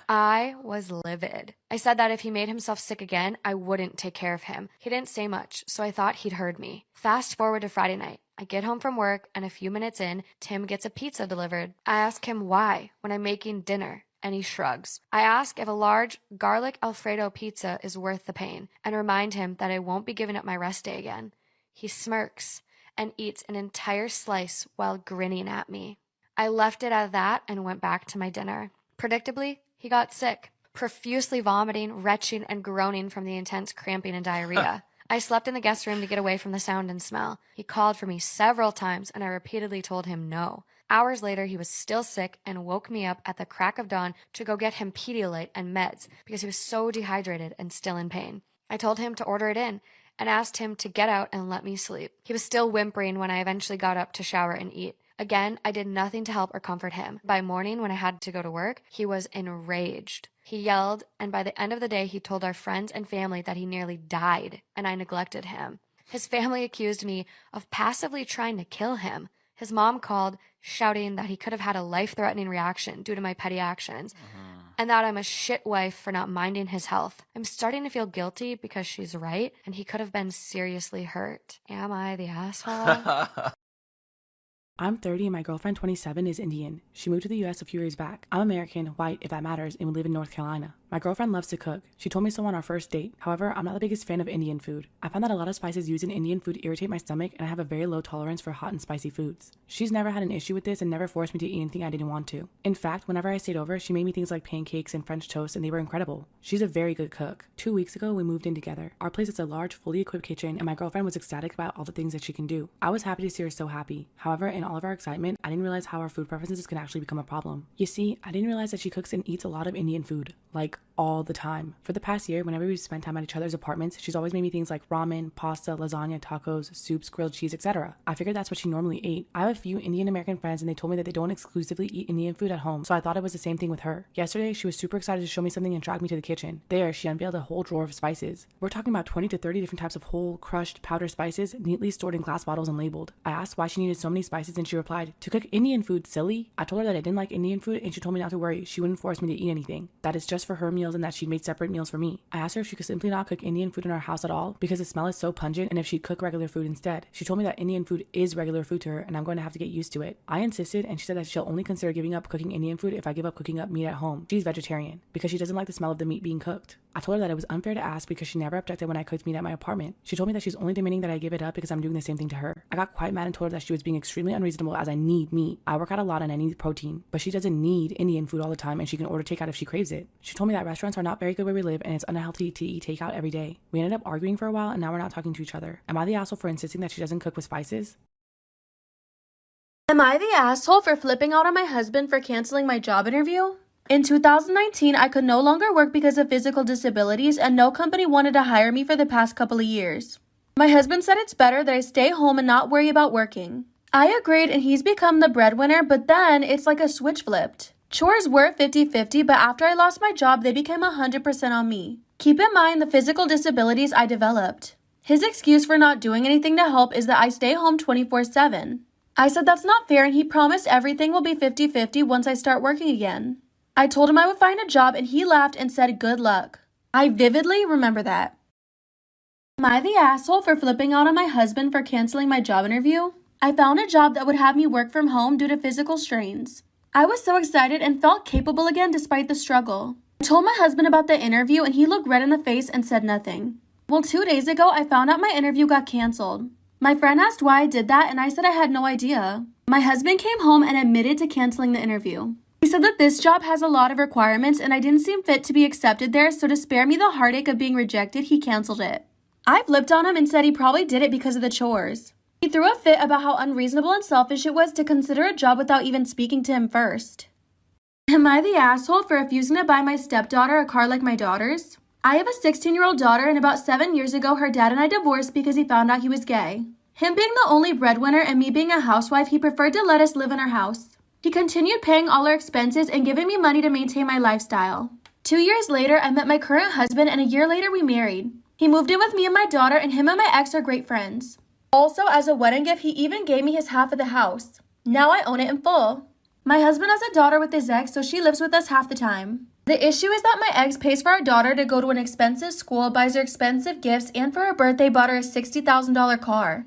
I was livid. I said that if he made himself sick again, I wouldn't take care of him. He didn't say much, so I thought he'd heard me. Fast forward to Friday night. I get home from work, and a few minutes in, Tim gets a pizza delivered. I ask him why when I'm making dinner, and he shrugs. I ask if a large garlic Alfredo pizza is worth the pain, and remind him that I won't be giving up my rest day again. He smirks and eats an entire slice while grinning at me. I left it at that and went back to my dinner. Predictably, he got sick, profusely vomiting, retching, and groaning from the intense cramping and diarrhea. I slept in the guest room to get away from the sound and smell. He called for me several times, and I repeatedly told him no. Hours later, he was still sick and woke me up at the crack of dawn to go get him Pedialyte and meds because he was so dehydrated and still in pain. I told him to order it in and asked him to get out and let me sleep. He was still whimpering when I eventually got up to shower and eat. Again, I did nothing to help or comfort him. By morning, when I had to go to work, he was enraged. He yelled, and by the end of the day, he told our friends and family that he nearly died, and I neglected him. His family accused me of passively trying to kill him. His mom called, shouting that he could have had a life-threatening reaction due to my petty actions, and that I'm a shit wife for not minding his health. I'm starting to feel guilty because she's right, and he could have been seriously hurt. Am I the asshole? I'm 30 and my girlfriend, 27, is Indian. She moved to the US a few years back. I'm American, white, if that matters, and we live in North Carolina. My girlfriend loves to cook. She told me so on our first date. However, I'm not the biggest fan of Indian food. I find that a lot of spices used in Indian food irritate my stomach, and I have a very low tolerance for hot and spicy foods. She's never had an issue with this and never forced me to eat anything I didn't want to. In fact, whenever I stayed over, she made me things like pancakes and French toast, and they were incredible. She's a very good cook. 2 weeks ago, we moved in together. Our place is a large, fully equipped kitchen, and my girlfriend was ecstatic about all the things that she can do. I was happy to see her so happy. However, in all of our excitement, I didn't realize how our food preferences can actually become a problem. You see, I didn't realize that she cooks and eats a lot of Indian food, like all the time. For the past year, whenever we've spent time at each other's apartments, she's always made me things like ramen, pasta, lasagna, tacos, soups, grilled cheese, etc. I figured that's what she normally ate. I have a few Indian American friends and they told me that they don't exclusively eat Indian food at home, so I thought it was the same thing with her. Yesterday, she was super excited to show me something and dragged me to the kitchen. There, she unveiled a whole drawer of spices. We're talking about 20 to 30 different types of whole, crushed, powder spices, neatly stored in glass bottles and labeled. I asked why she needed so many spices and she replied, "To cook Indian food, silly." I told her that I didn't like Indian food and she told me not to worry, she wouldn't force me to eat anything. That is just just for her meals and that she'd made separate meals for me. I asked her if she could simply not cook Indian food in our house at all because the smell is so pungent, and if she'd cook regular food instead. She told me that Indian food is regular food to her and I'm going to have to get used to it. I insisted, and she said that she'll only consider giving up cooking Indian food if I give up cooking up meat at home. She's vegetarian because she doesn't like the smell of the meat being cooked. I told her that it was unfair to ask because she never objected when I cooked meat at my apartment. She told me that she's only demanding that I give it up because I'm doing the same thing to her. I got quite mad and told her that she was being extremely unreasonable as I need meat. I work out a lot and I need protein, but she doesn't need Indian food all the time and she can order takeout if she craves it. She told me that restaurants are not very good where we live and it's unhealthy to eat takeout every day. We ended up arguing for a while and now we're not talking to each other. Am I the asshole for insisting that she doesn't cook with spices? Am I the asshole for flipping out on my husband for canceling my job interview? In 2019, I could no longer work because of physical disabilities and no company wanted to hire me for the past couple of years. My husband said it's better that I stay home and not worry about working. I agreed and he's become the breadwinner, but then it's like a switch flipped. Chores were 50-50, but after I lost my job, they became 100% on me. Keep in mind the physical disabilities I developed. His excuse for not doing anything to help is that I stay home 24/7. I said that's not fair and he promised everything will be 50-50 once I start working again. I told him I would find a job and he laughed and said good luck. I vividly remember that. Am I the asshole for flipping out on my husband for canceling my job interview? I found a job that would have me work from home due to physical strains. I was so excited and felt capable again despite the struggle. I told my husband about the interview and he looked red in the face and said nothing. Well, 2 days ago, I found out my interview got canceled. My friend asked why I did that and I said I had no idea. My husband came home and admitted to canceling the interview. He said that this job has a lot of requirements and I didn't seem fit to be accepted there, so to spare me the heartache of being rejected, he canceled it. I flipped on him and said he probably did it because of the chores. He threw a fit about how unreasonable and selfish it was to consider a job without even speaking to him first. Am I the asshole for refusing to buy my stepdaughter a car like my daughters? I have a 16-year-old daughter and about 7 years ago her dad and I divorced because he found out he was gay. Him being the only breadwinner and me being a housewife, he preferred to let us live in our house. He continued paying all our expenses and giving me money to maintain my lifestyle. 2 years later, I met my current husband and a year later we married. He moved in with me and my daughter and him and my ex are great friends. Also, as a wedding gift, he even gave me his half of the house. Now I own it in full. My husband has a daughter with his ex, so she lives with us half the time. The issue is that my ex pays for our daughter to go to an expensive school, buys her expensive gifts, and for her birthday bought her a $60,000 car.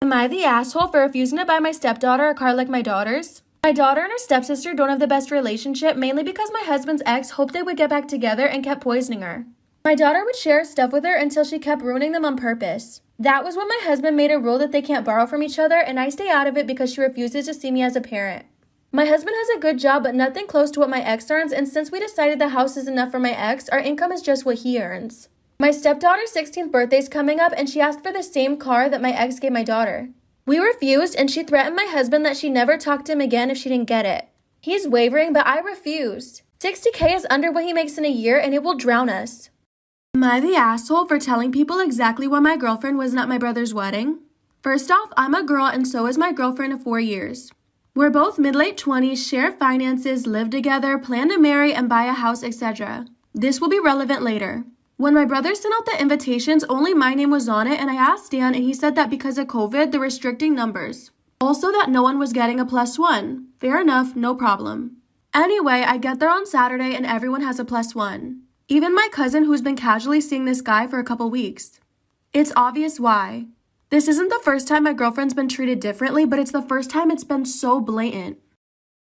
Am I the asshole for refusing to buy my stepdaughter a car like my daughters? My daughter and her stepsister don't have the best relationship, mainly because my husband's ex hoped they would get back together and kept poisoning her. My daughter would share stuff with her until she kept ruining them on purpose. That was when my husband made a rule that they can't borrow from each other, and I stay out of it because she refuses to see me as a parent. My husband has a good job, but nothing close to what my ex earns, and since we decided the house is enough for my ex, our income is just what he earns. My stepdaughter's 16th birthday is coming up, and she asked for the same car that my ex gave my daughter. We refused, and she threatened my husband that she'd never talk to him again if she didn't get it. He's wavering, but I refused. $60K is under what he makes in a year, and it will drown us. Am I the asshole for telling people exactly why my girlfriend wasn't at my brother's wedding? First off, I'm a girl and so is my girlfriend of 4 years. We're both mid-late 20s, share finances, live together, plan to marry and buy a house, etc. This will be relevant later. When my brother sent out the invitations, only my name was on it and I asked Dan and he said that because of COVID, they're restricting numbers. Also that no one was getting a +1. Fair enough, no problem. Anyway, I get there on Saturday and everyone has a +1. Even my cousin who's been casually seeing this guy for a couple weeks. It's obvious why. This isn't the first time my girlfriend's been treated differently, but it's the first time it's been so blatant.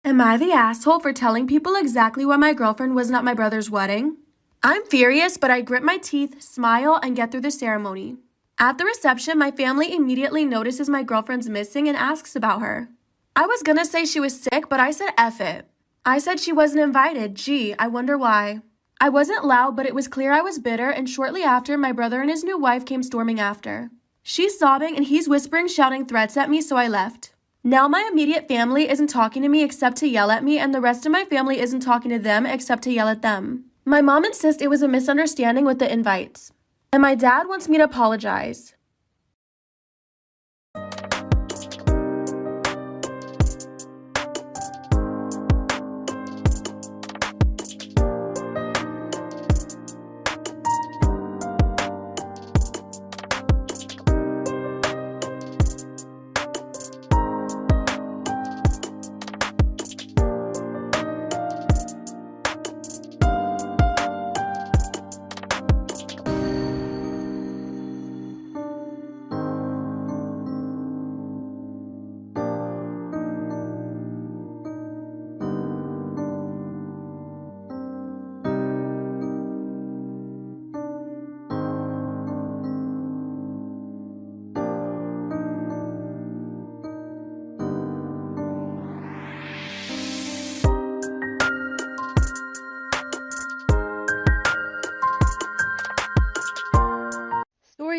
Am I the asshole for telling people exactly why my girlfriend wasn't at my brother's wedding? I'm furious, but I grit my teeth, smile, and get through the ceremony. At the reception, my family immediately notices my girlfriend's missing and asks about her. I was gonna say she was sick, but I said F it. I said she wasn't invited. Gee, I wonder why. I wasn't loud, but it was clear I was bitter, and shortly after, my brother and his new wife came storming after. She's sobbing, and he's whispering, shouting threats at me, so I left. Now my immediate family isn't talking to me except to yell at me, and the rest of my family isn't talking to them except to yell at them. My mom insists it was a misunderstanding with the invites. And my dad wants me to apologize.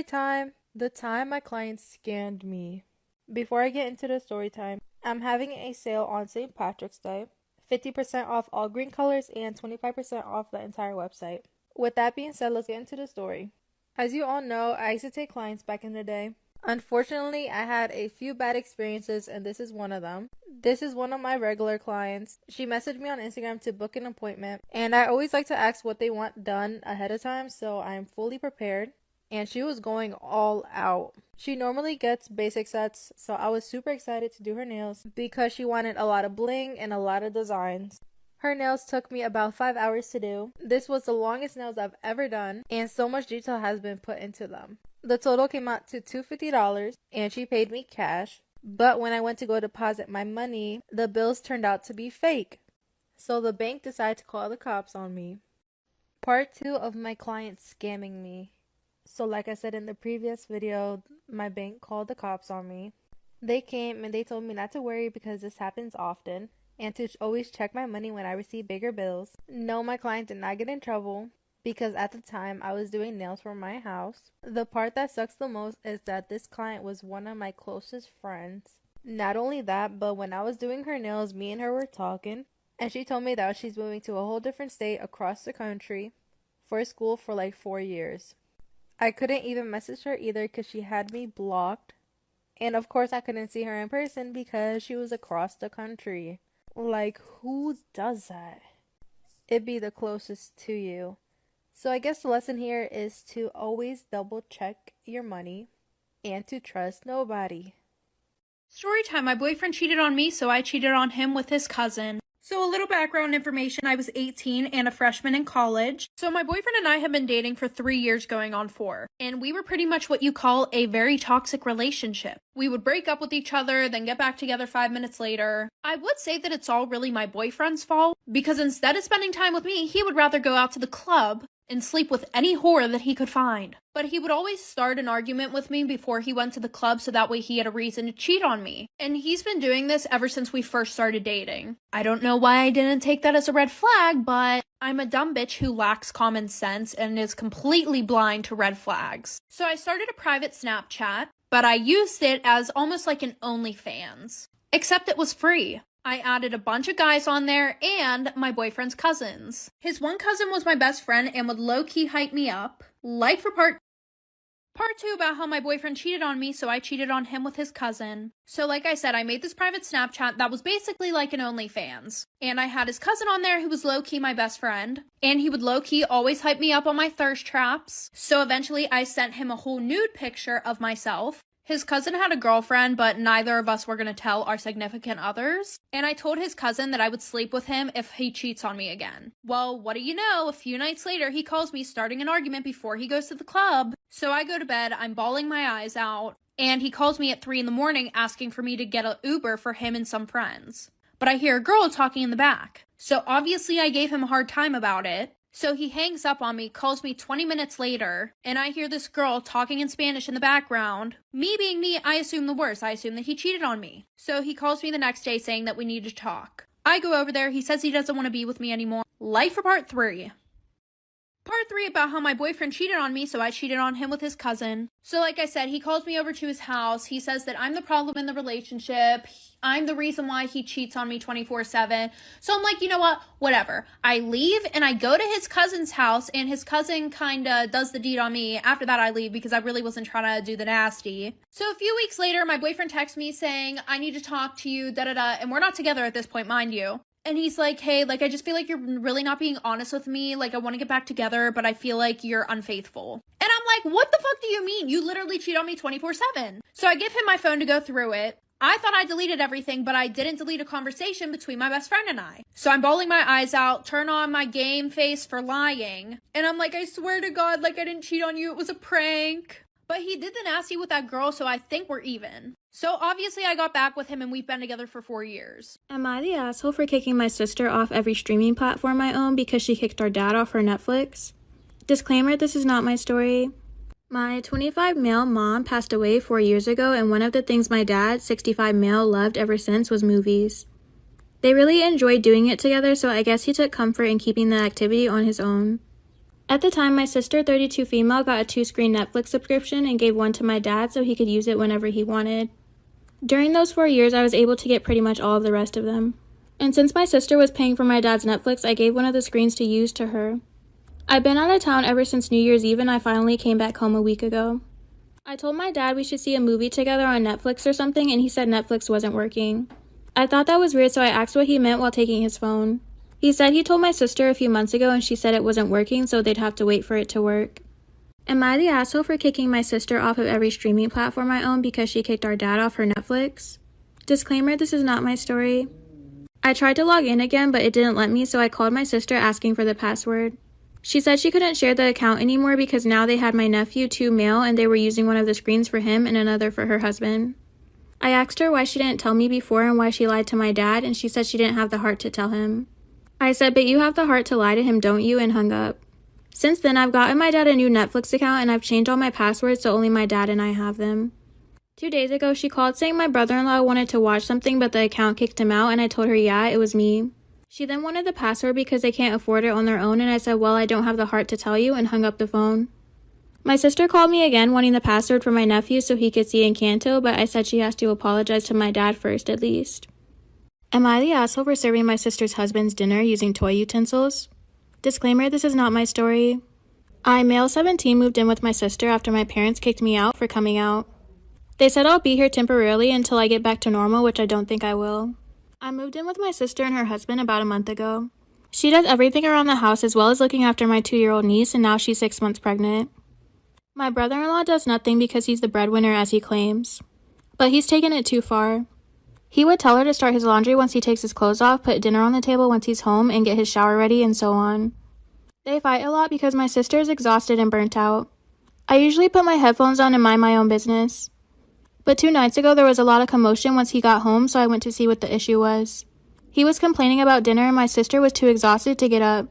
time, the time my client scammed me. Before I get into the story time, I'm having a sale on St. Patrick's Day. 50% off all green colors and 25% off the entire website. With that being said, let's get into the story. As you all know, I used to take clients back in the day. Unfortunately, I had a few bad experiences and this is one of them. This is one of my regular clients. She messaged me on Instagram to book an appointment, and I always like to ask what they want done ahead of time so I'm fully prepared. And she was going all out. She normally gets basic sets, so I was super excited to do her nails because she wanted a lot of bling and a lot of designs. Her nails took me about 5 hours to do. This was the longest nails I've ever done, and so much detail has been put into them. The total came out to $250, and she paid me cash. But when I went to go deposit my money, the bills turned out to be fake. So the bank decided to call the cops on me. Part 2 of my client scamming me. So like I said in the previous video, my bank called the cops on me. They came and they told me not to worry because this happens often, and to always check my money when I receive bigger bills. No, my client did not get in trouble because at the time I was doing nails for my house. The part that sucks the most is that this client was one of my closest friends. Not only that, but when I was doing her nails, me and her were talking, and she told me that she's moving to a whole different state across the country for school for like 4 years. I couldn't even message her either because she had me blocked. And of course I couldn't see her in person because she was across the country. Like, who does that? It'd be the closest to you. So I guess the lesson here is to always double check your money and to trust nobody. Storytime. My boyfriend cheated on me, so I cheated on him with his cousin. So a little background information, I was 18 and a freshman in college. So my boyfriend and I have been dating for 3 years going on 4. And we were pretty much what you call a very toxic relationship. We would break up with each other, then get back together 5 minutes later. I would say that it's all really my boyfriend's fault, because instead of spending time with me, he would rather go out to the club and sleep with any whore that he could find. But he would always start an argument with me before he went to the club so that way he had a reason to cheat on me. And he's been doing this ever since we first started dating. I don't know why I didn't take that as a red flag, but I'm a dumb bitch who lacks common sense and is completely blind to red flags. So I started a private Snapchat, but I used it as almost like an OnlyFans. Except it was free. I added a bunch of guys on there and my boyfriend's cousins. His one cousin was my best friend and would low-key hype me up. Like for part 2 about how my boyfriend cheated on me, so I cheated on him with his cousin. So like I said, I made this private Snapchat that was basically like an OnlyFans. And I had his cousin on there who was low-key my best friend. And he would low-key always hype me up on my thirst traps. So eventually I sent him a whole nude picture of myself. His cousin had a girlfriend, but neither of us were going to tell our significant others. And I told his cousin that I would sleep with him if he cheats on me again. Well, what do you know? A few nights later, he calls me starting an argument before he goes to the club. So I go to bed, I'm bawling my eyes out, and he calls me at 3 a.m. asking for me to get an Uber for him and some friends. But I hear a girl talking in the back. So obviously I gave him a hard time about it. So he hangs up on me, calls me 20 minutes later, and I hear this girl talking in Spanish in the background. Me being me, I assume the worst. I assume that he cheated on me. So he calls me the next day saying that we need to talk. I go over there. He says he doesn't want to be with me anymore. Life for part 3. Part 3 about how my boyfriend cheated on me, so I cheated on him with his cousin. So like I said, he calls me over to his house. He says that I'm the problem in the relationship. I'm the reason why he cheats on me 24/7. So I'm like, you know what? Whatever. I leave and I go to his cousin's house, and his cousin kind of does the deed on me. After that, I leave because I really wasn't trying to do the nasty. So a few weeks later, my boyfriend texts me saying, I need to talk to you, da-da-da. And we're not together at this point, mind you. And he's like, hey, like, I just feel like you're really not being honest with me. Like, I want to get back together, but I feel like you're unfaithful. And I'm like, what the fuck do you mean? You literally cheat on me 24/7. So I give him my phone to go through it. I thought I deleted everything, but I didn't delete a conversation between my best friend and I. So I'm bawling my eyes out, turn on my game face for lying. And I'm like, I swear to God, like, I didn't cheat on you. It was a prank. But he did the nasty with that girl, so I think we're even. So obviously I got back with him and we've been together for 4 years. Am I the asshole for kicking my sister off every streaming platform I own because she kicked our dad off her Netflix? Disclaimer, this is not my story. My 25 male mom passed away 4 years ago, and one of the things my dad, 65 male, loved ever since was movies. They really enjoyed doing it together, so I guess he took comfort in keeping the activity on his own. At the time, my sister, 32 female, got a 2-screen Netflix subscription and gave one to my dad so he could use it whenever he wanted. During those 4 years, I was able to get pretty much all of the rest of them. And since my sister was paying for my dad's Netflix, I gave one of the screens to use to her. I've been out of town ever since New Year's Eve and I finally came back home a week ago. I told my dad we should see a movie together on Netflix or something, and he said Netflix wasn't working. I thought that was weird, so I asked what he meant while taking his phone. He said he told my sister a few months ago and she said it wasn't working, so they'd have to wait for it to work. Am I the asshole for kicking my sister off of every streaming platform I own because she kicked our dad off her Netflix? Disclaimer, this is not my story. I tried to log in again, but it didn't let me, so I called my sister asking for the password. She said she couldn't share the account anymore because now they had my nephew, 2 male, and they were using one of the screens for him and another for her husband. I asked her why she didn't tell me before and why she lied to my dad, and she said she didn't have the heart to tell him. I said, but you have the heart to lie to him, don't you? And hung up. Since then, I've gotten my dad a new Netflix account and I've changed all my passwords so only my dad and I have them. 2 days ago, she called saying my brother-in-law wanted to watch something but the account kicked him out, and I told her, yeah, it was me. She then wanted the password because they can't afford it on their own, and I said, well, I don't have the heart to tell you, and hung up the phone. My sister called me again wanting the password for my nephew so he could see Encanto, but I said she has to apologize to my dad first at least. Am I the asshole for serving my sister's husband's dinner using toy utensils? Disclaimer, this is not my story. I, male 17, moved in with my sister after my parents kicked me out for coming out. They said I'll be here temporarily until I get back to normal, which I don't think I will. I moved in with my sister and her husband about a month ago. She does everything around the house as well as looking after my 2-year-old niece, and now she's 6 months pregnant. My brother-in-law does nothing because he's the breadwinner as he claims. But he's taken it too far. He would tell her to start his laundry once he takes his clothes off, put dinner on the table once he's home, and get his shower ready, and so on. They fight a lot because my sister is exhausted and burnt out. I usually put my headphones on and mind my own business. But 2 nights ago there was a lot of commotion once he got home, so I went to see what the issue was. He was complaining about dinner and my sister was too exhausted to get up.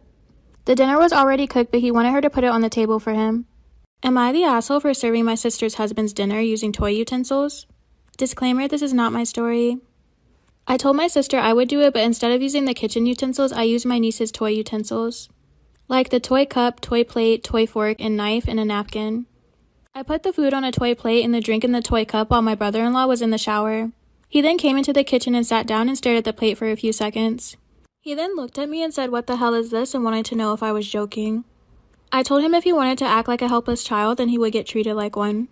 The dinner was already cooked, but he wanted her to put it on the table for him. Am I the asshole for serving my sister's husband's dinner using toy utensils? Disclaimer, this is not my story. I told my sister I would do it, but instead of using the kitchen utensils, I used my niece's toy utensils. Like the toy cup, toy plate, toy fork, and knife, and a napkin. I put the food on a toy plate and the drink in the toy cup while my brother-in-law was in the shower. He then came into the kitchen and sat down and stared at the plate for a few seconds. He then looked at me and said, "What the hell is this?" and wanted to know if I was joking. I told him if he wanted to act like a helpless child, then he would get treated like one.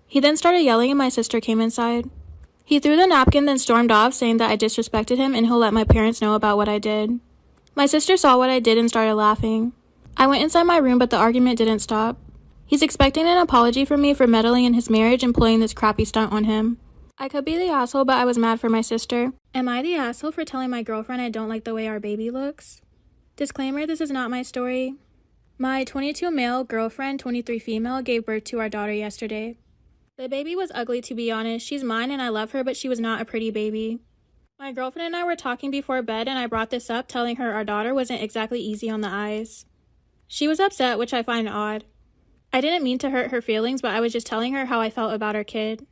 He then started yelling and my sister came inside. He threw the napkin, then stormed off, saying that I disrespected him and he'll let my parents know about what I did. My sister saw what I did and started laughing. I went inside my room, but the argument didn't stop. He's expecting an apology from me for meddling in his marriage and pulling this crappy stunt on him. I could be the asshole, but I was mad for my sister. Am I the asshole for telling my girlfriend I don't like the way our baby looks? Disclaimer, this is not my story. My 22 male girlfriend, 23 female, gave birth to our daughter yesterday. The baby was ugly, to be honest. She's mine and I love her, but she was not a pretty baby. My girlfriend and I were talking before bed and I brought this up, telling her our daughter wasn't exactly easy on the eyes. She was upset, which I find odd. I didn't mean to hurt her feelings, but I was just telling her how I felt about our kid.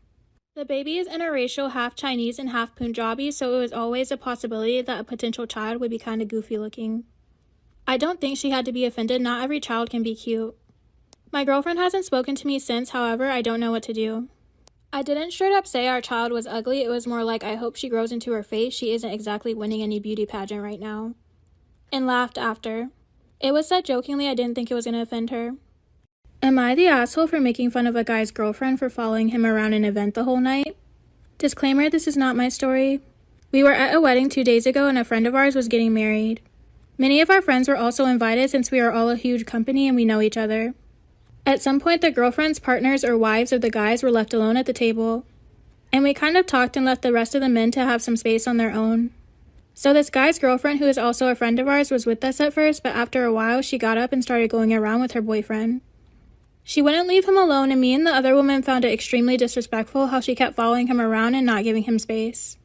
The baby is interracial, half Chinese and half Punjabi, so it was always a possibility that a potential child would be kind of goofy looking. I don't think she had to be offended. Not every child can be cute. My girlfriend hasn't spoken to me since, however, I don't know what to do. I didn't straight up say our child was ugly, it was more like I hope she grows into her face, she isn't exactly winning any beauty pageant right now. And laughed after. It was said jokingly, I didn't think it was going to offend her. Am I the asshole for making fun of a guy's girlfriend for following him around an event the whole night? Disclaimer, this is not my story. We were at a wedding 2 days ago and a friend of ours was getting married. Many of our friends were also invited since we are all a huge company and we know each other. At some point, the girlfriends, partners, or wives of the guys were left alone at the table. And we kind of talked and left the rest of the men to have some space on their own. So this guy's girlfriend, who is also a friend of ours, was with us at first, but after a while, she got up and started going around with her boyfriend. She wouldn't leave him alone, and me and the other woman found it extremely disrespectful how she kept following him around and not giving him space.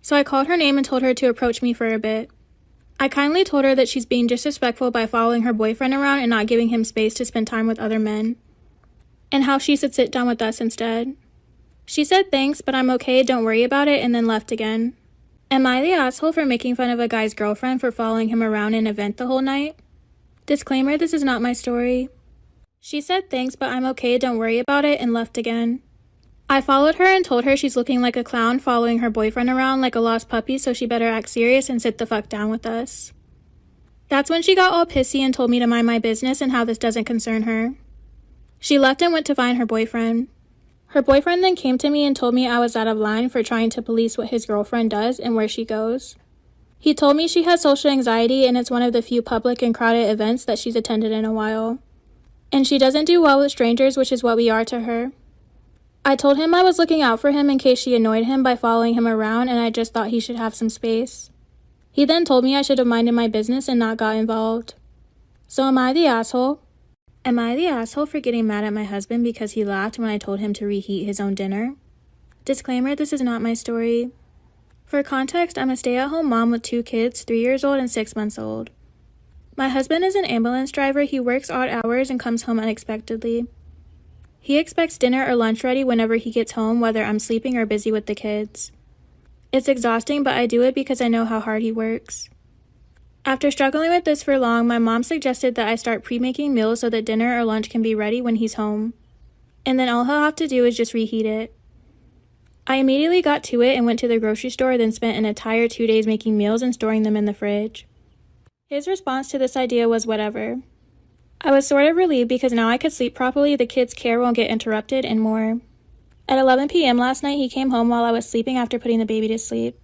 So I called her name and told her to approach me for a bit. I kindly told her that she's being disrespectful by following her boyfriend around and not giving him space to spend time with other men, and how she should sit down with us instead. She said thanks, but I'm okay, don't worry about it, and then left again. Am I the asshole for making fun of a guy's girlfriend for following him around an event the whole night? Disclaimer, this is not my story. She said thanks, but I'm okay, don't worry about it, and left again. I followed her and told her she's looking like a clown following her boyfriend around like a lost puppy, so she better act serious and sit the fuck down with us. That's when she got all pissy and told me to mind my business and how this doesn't concern her. She left and went to find her boyfriend. Her boyfriend then came to me and told me I was out of line for trying to police what his girlfriend does and where she goes. He told me she has social anxiety and it's one of the few public and crowded events that she's attended in a while. And she doesn't do well with strangers, which is what we are to her. I told him I was looking out for him in case she annoyed him by following him around and I just thought he should have some space. He then told me I should have minded my business and not got involved. So am I the asshole? Am I the asshole for getting mad at my husband because he laughed when I told him to reheat his own dinner? Disclaimer, this is not my story. For context, I'm a stay-at-home mom with 2 kids, 3 years old and 6 months old. My husband is an ambulance driver. He works odd hours and comes home unexpectedly. He expects dinner or lunch ready whenever he gets home, whether I'm sleeping or busy with the kids. It's exhausting, but I do it because I know how hard he works. After struggling with this for long, my mom suggested that I start pre-making meals so that dinner or lunch can be ready when he's home. And then all he'll have to do is just reheat it. I immediately got to it and went to the grocery store, then spent an entire 2 days making meals and storing them in the fridge. His response to this idea was whatever. I was sort of relieved because now I could sleep properly, the kids' care won't get interrupted, and more. At 11 p.m. last night, he came home while I was sleeping after putting the baby to sleep.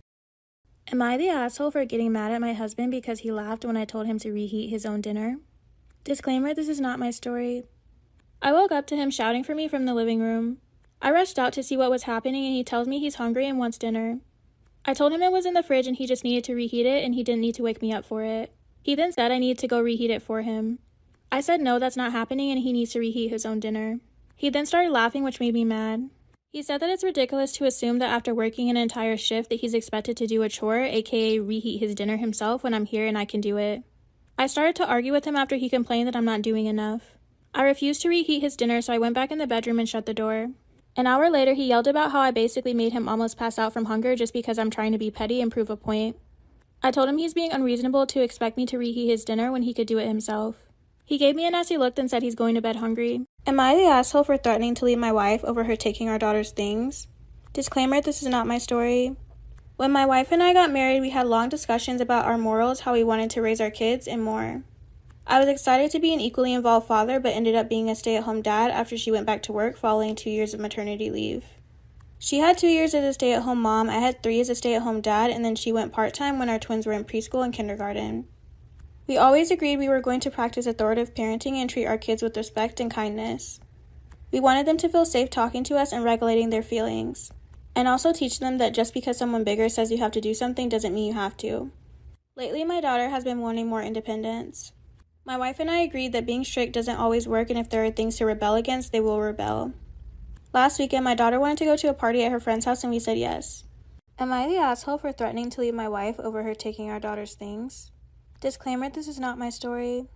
Am I the asshole for getting mad at my husband because he laughed when I told him to reheat his own dinner? Disclaimer, this is not my story. I woke up to him shouting for me from the living room. I rushed out to see what was happening and he tells me he's hungry and wants dinner. I told him it was in the fridge and he just needed to reheat it and he didn't need to wake me up for it. He then said I needed to go reheat it for him. I said no, that's not happening and he needs to reheat his own dinner. He then started laughing, which made me mad. He said that it's ridiculous to assume that after working an entire shift that he's expected to do a chore, aka reheat his dinner himself when I'm here and I can do it. I started to argue with him after he complained that I'm not doing enough. I refused to reheat his dinner, so I went back in the bedroom and shut the door. An hour later, he yelled about how I basically made him almost pass out from hunger just because I'm trying to be petty and prove a point. I told him he's being unreasonable to expect me to reheat his dinner when he could do it himself. He gave me a nasty look then said he's going to bed hungry. Am I the asshole for threatening to leave my wife over her taking our daughter's things? Disclaimer, this is not my story. When my wife and I got married, we had long discussions about our morals, how we wanted to raise our kids, and more. I was excited to be an equally involved father, but ended up being a stay-at-home dad after she went back to work following 2 years of maternity leave. She had 2 years as a stay-at-home mom, I had 3 as a stay-at-home dad, and then she went part-time when our twins were in preschool and kindergarten. We always agreed we were going to practice authoritative parenting and treat our kids with respect and kindness. We wanted them to feel safe talking to us and regulating their feelings, and also teach them that just because someone bigger says you have to do something doesn't mean you have to. Lately, my daughter has been wanting more independence. My wife and I agreed that being strict doesn't always work, and if there are things to rebel against, they will rebel. Last weekend, my daughter wanted to go to a party at her friend's house and we said yes. Am I the asshole for threatening to leave my wife over her taking our daughter's things? Disclaimer, this is not my story.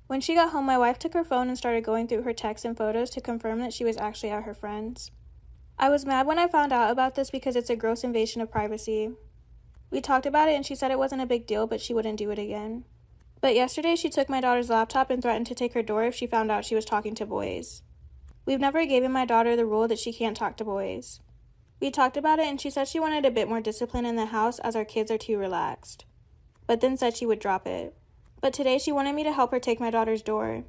When she got home, my wife took her phone and started going through her texts and photos to confirm that she was actually at her friend's. I was mad when I found out about this because it's a gross invasion of privacy. We talked about it and she said it wasn't a big deal, but she wouldn't do it again. But yesterday she took my daughter's laptop and threatened to take her door if she found out she was talking to boys. We've never given my daughter the rule that she can't talk to boys. We talked about it and she said she wanted a bit more discipline in the house as our kids are too relaxed, but then said she would drop it. But today she wanted me to help her take my daughter's door.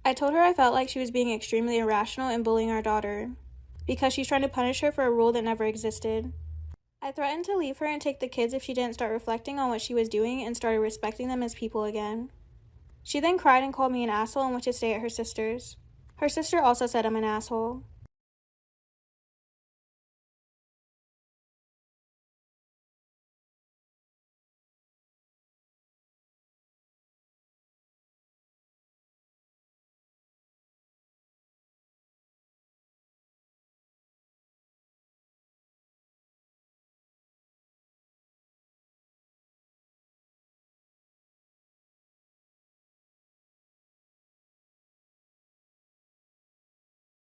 I told her I felt like she was being extremely irrational and bullying our daughter, because she's trying to punish her for a rule that never existed. I threatened to leave her and take the kids if she didn't start reflecting on what she was doing and started respecting them as people again. She then cried and called me an asshole and went to stay at her sister's. Her sister also said I'm an asshole.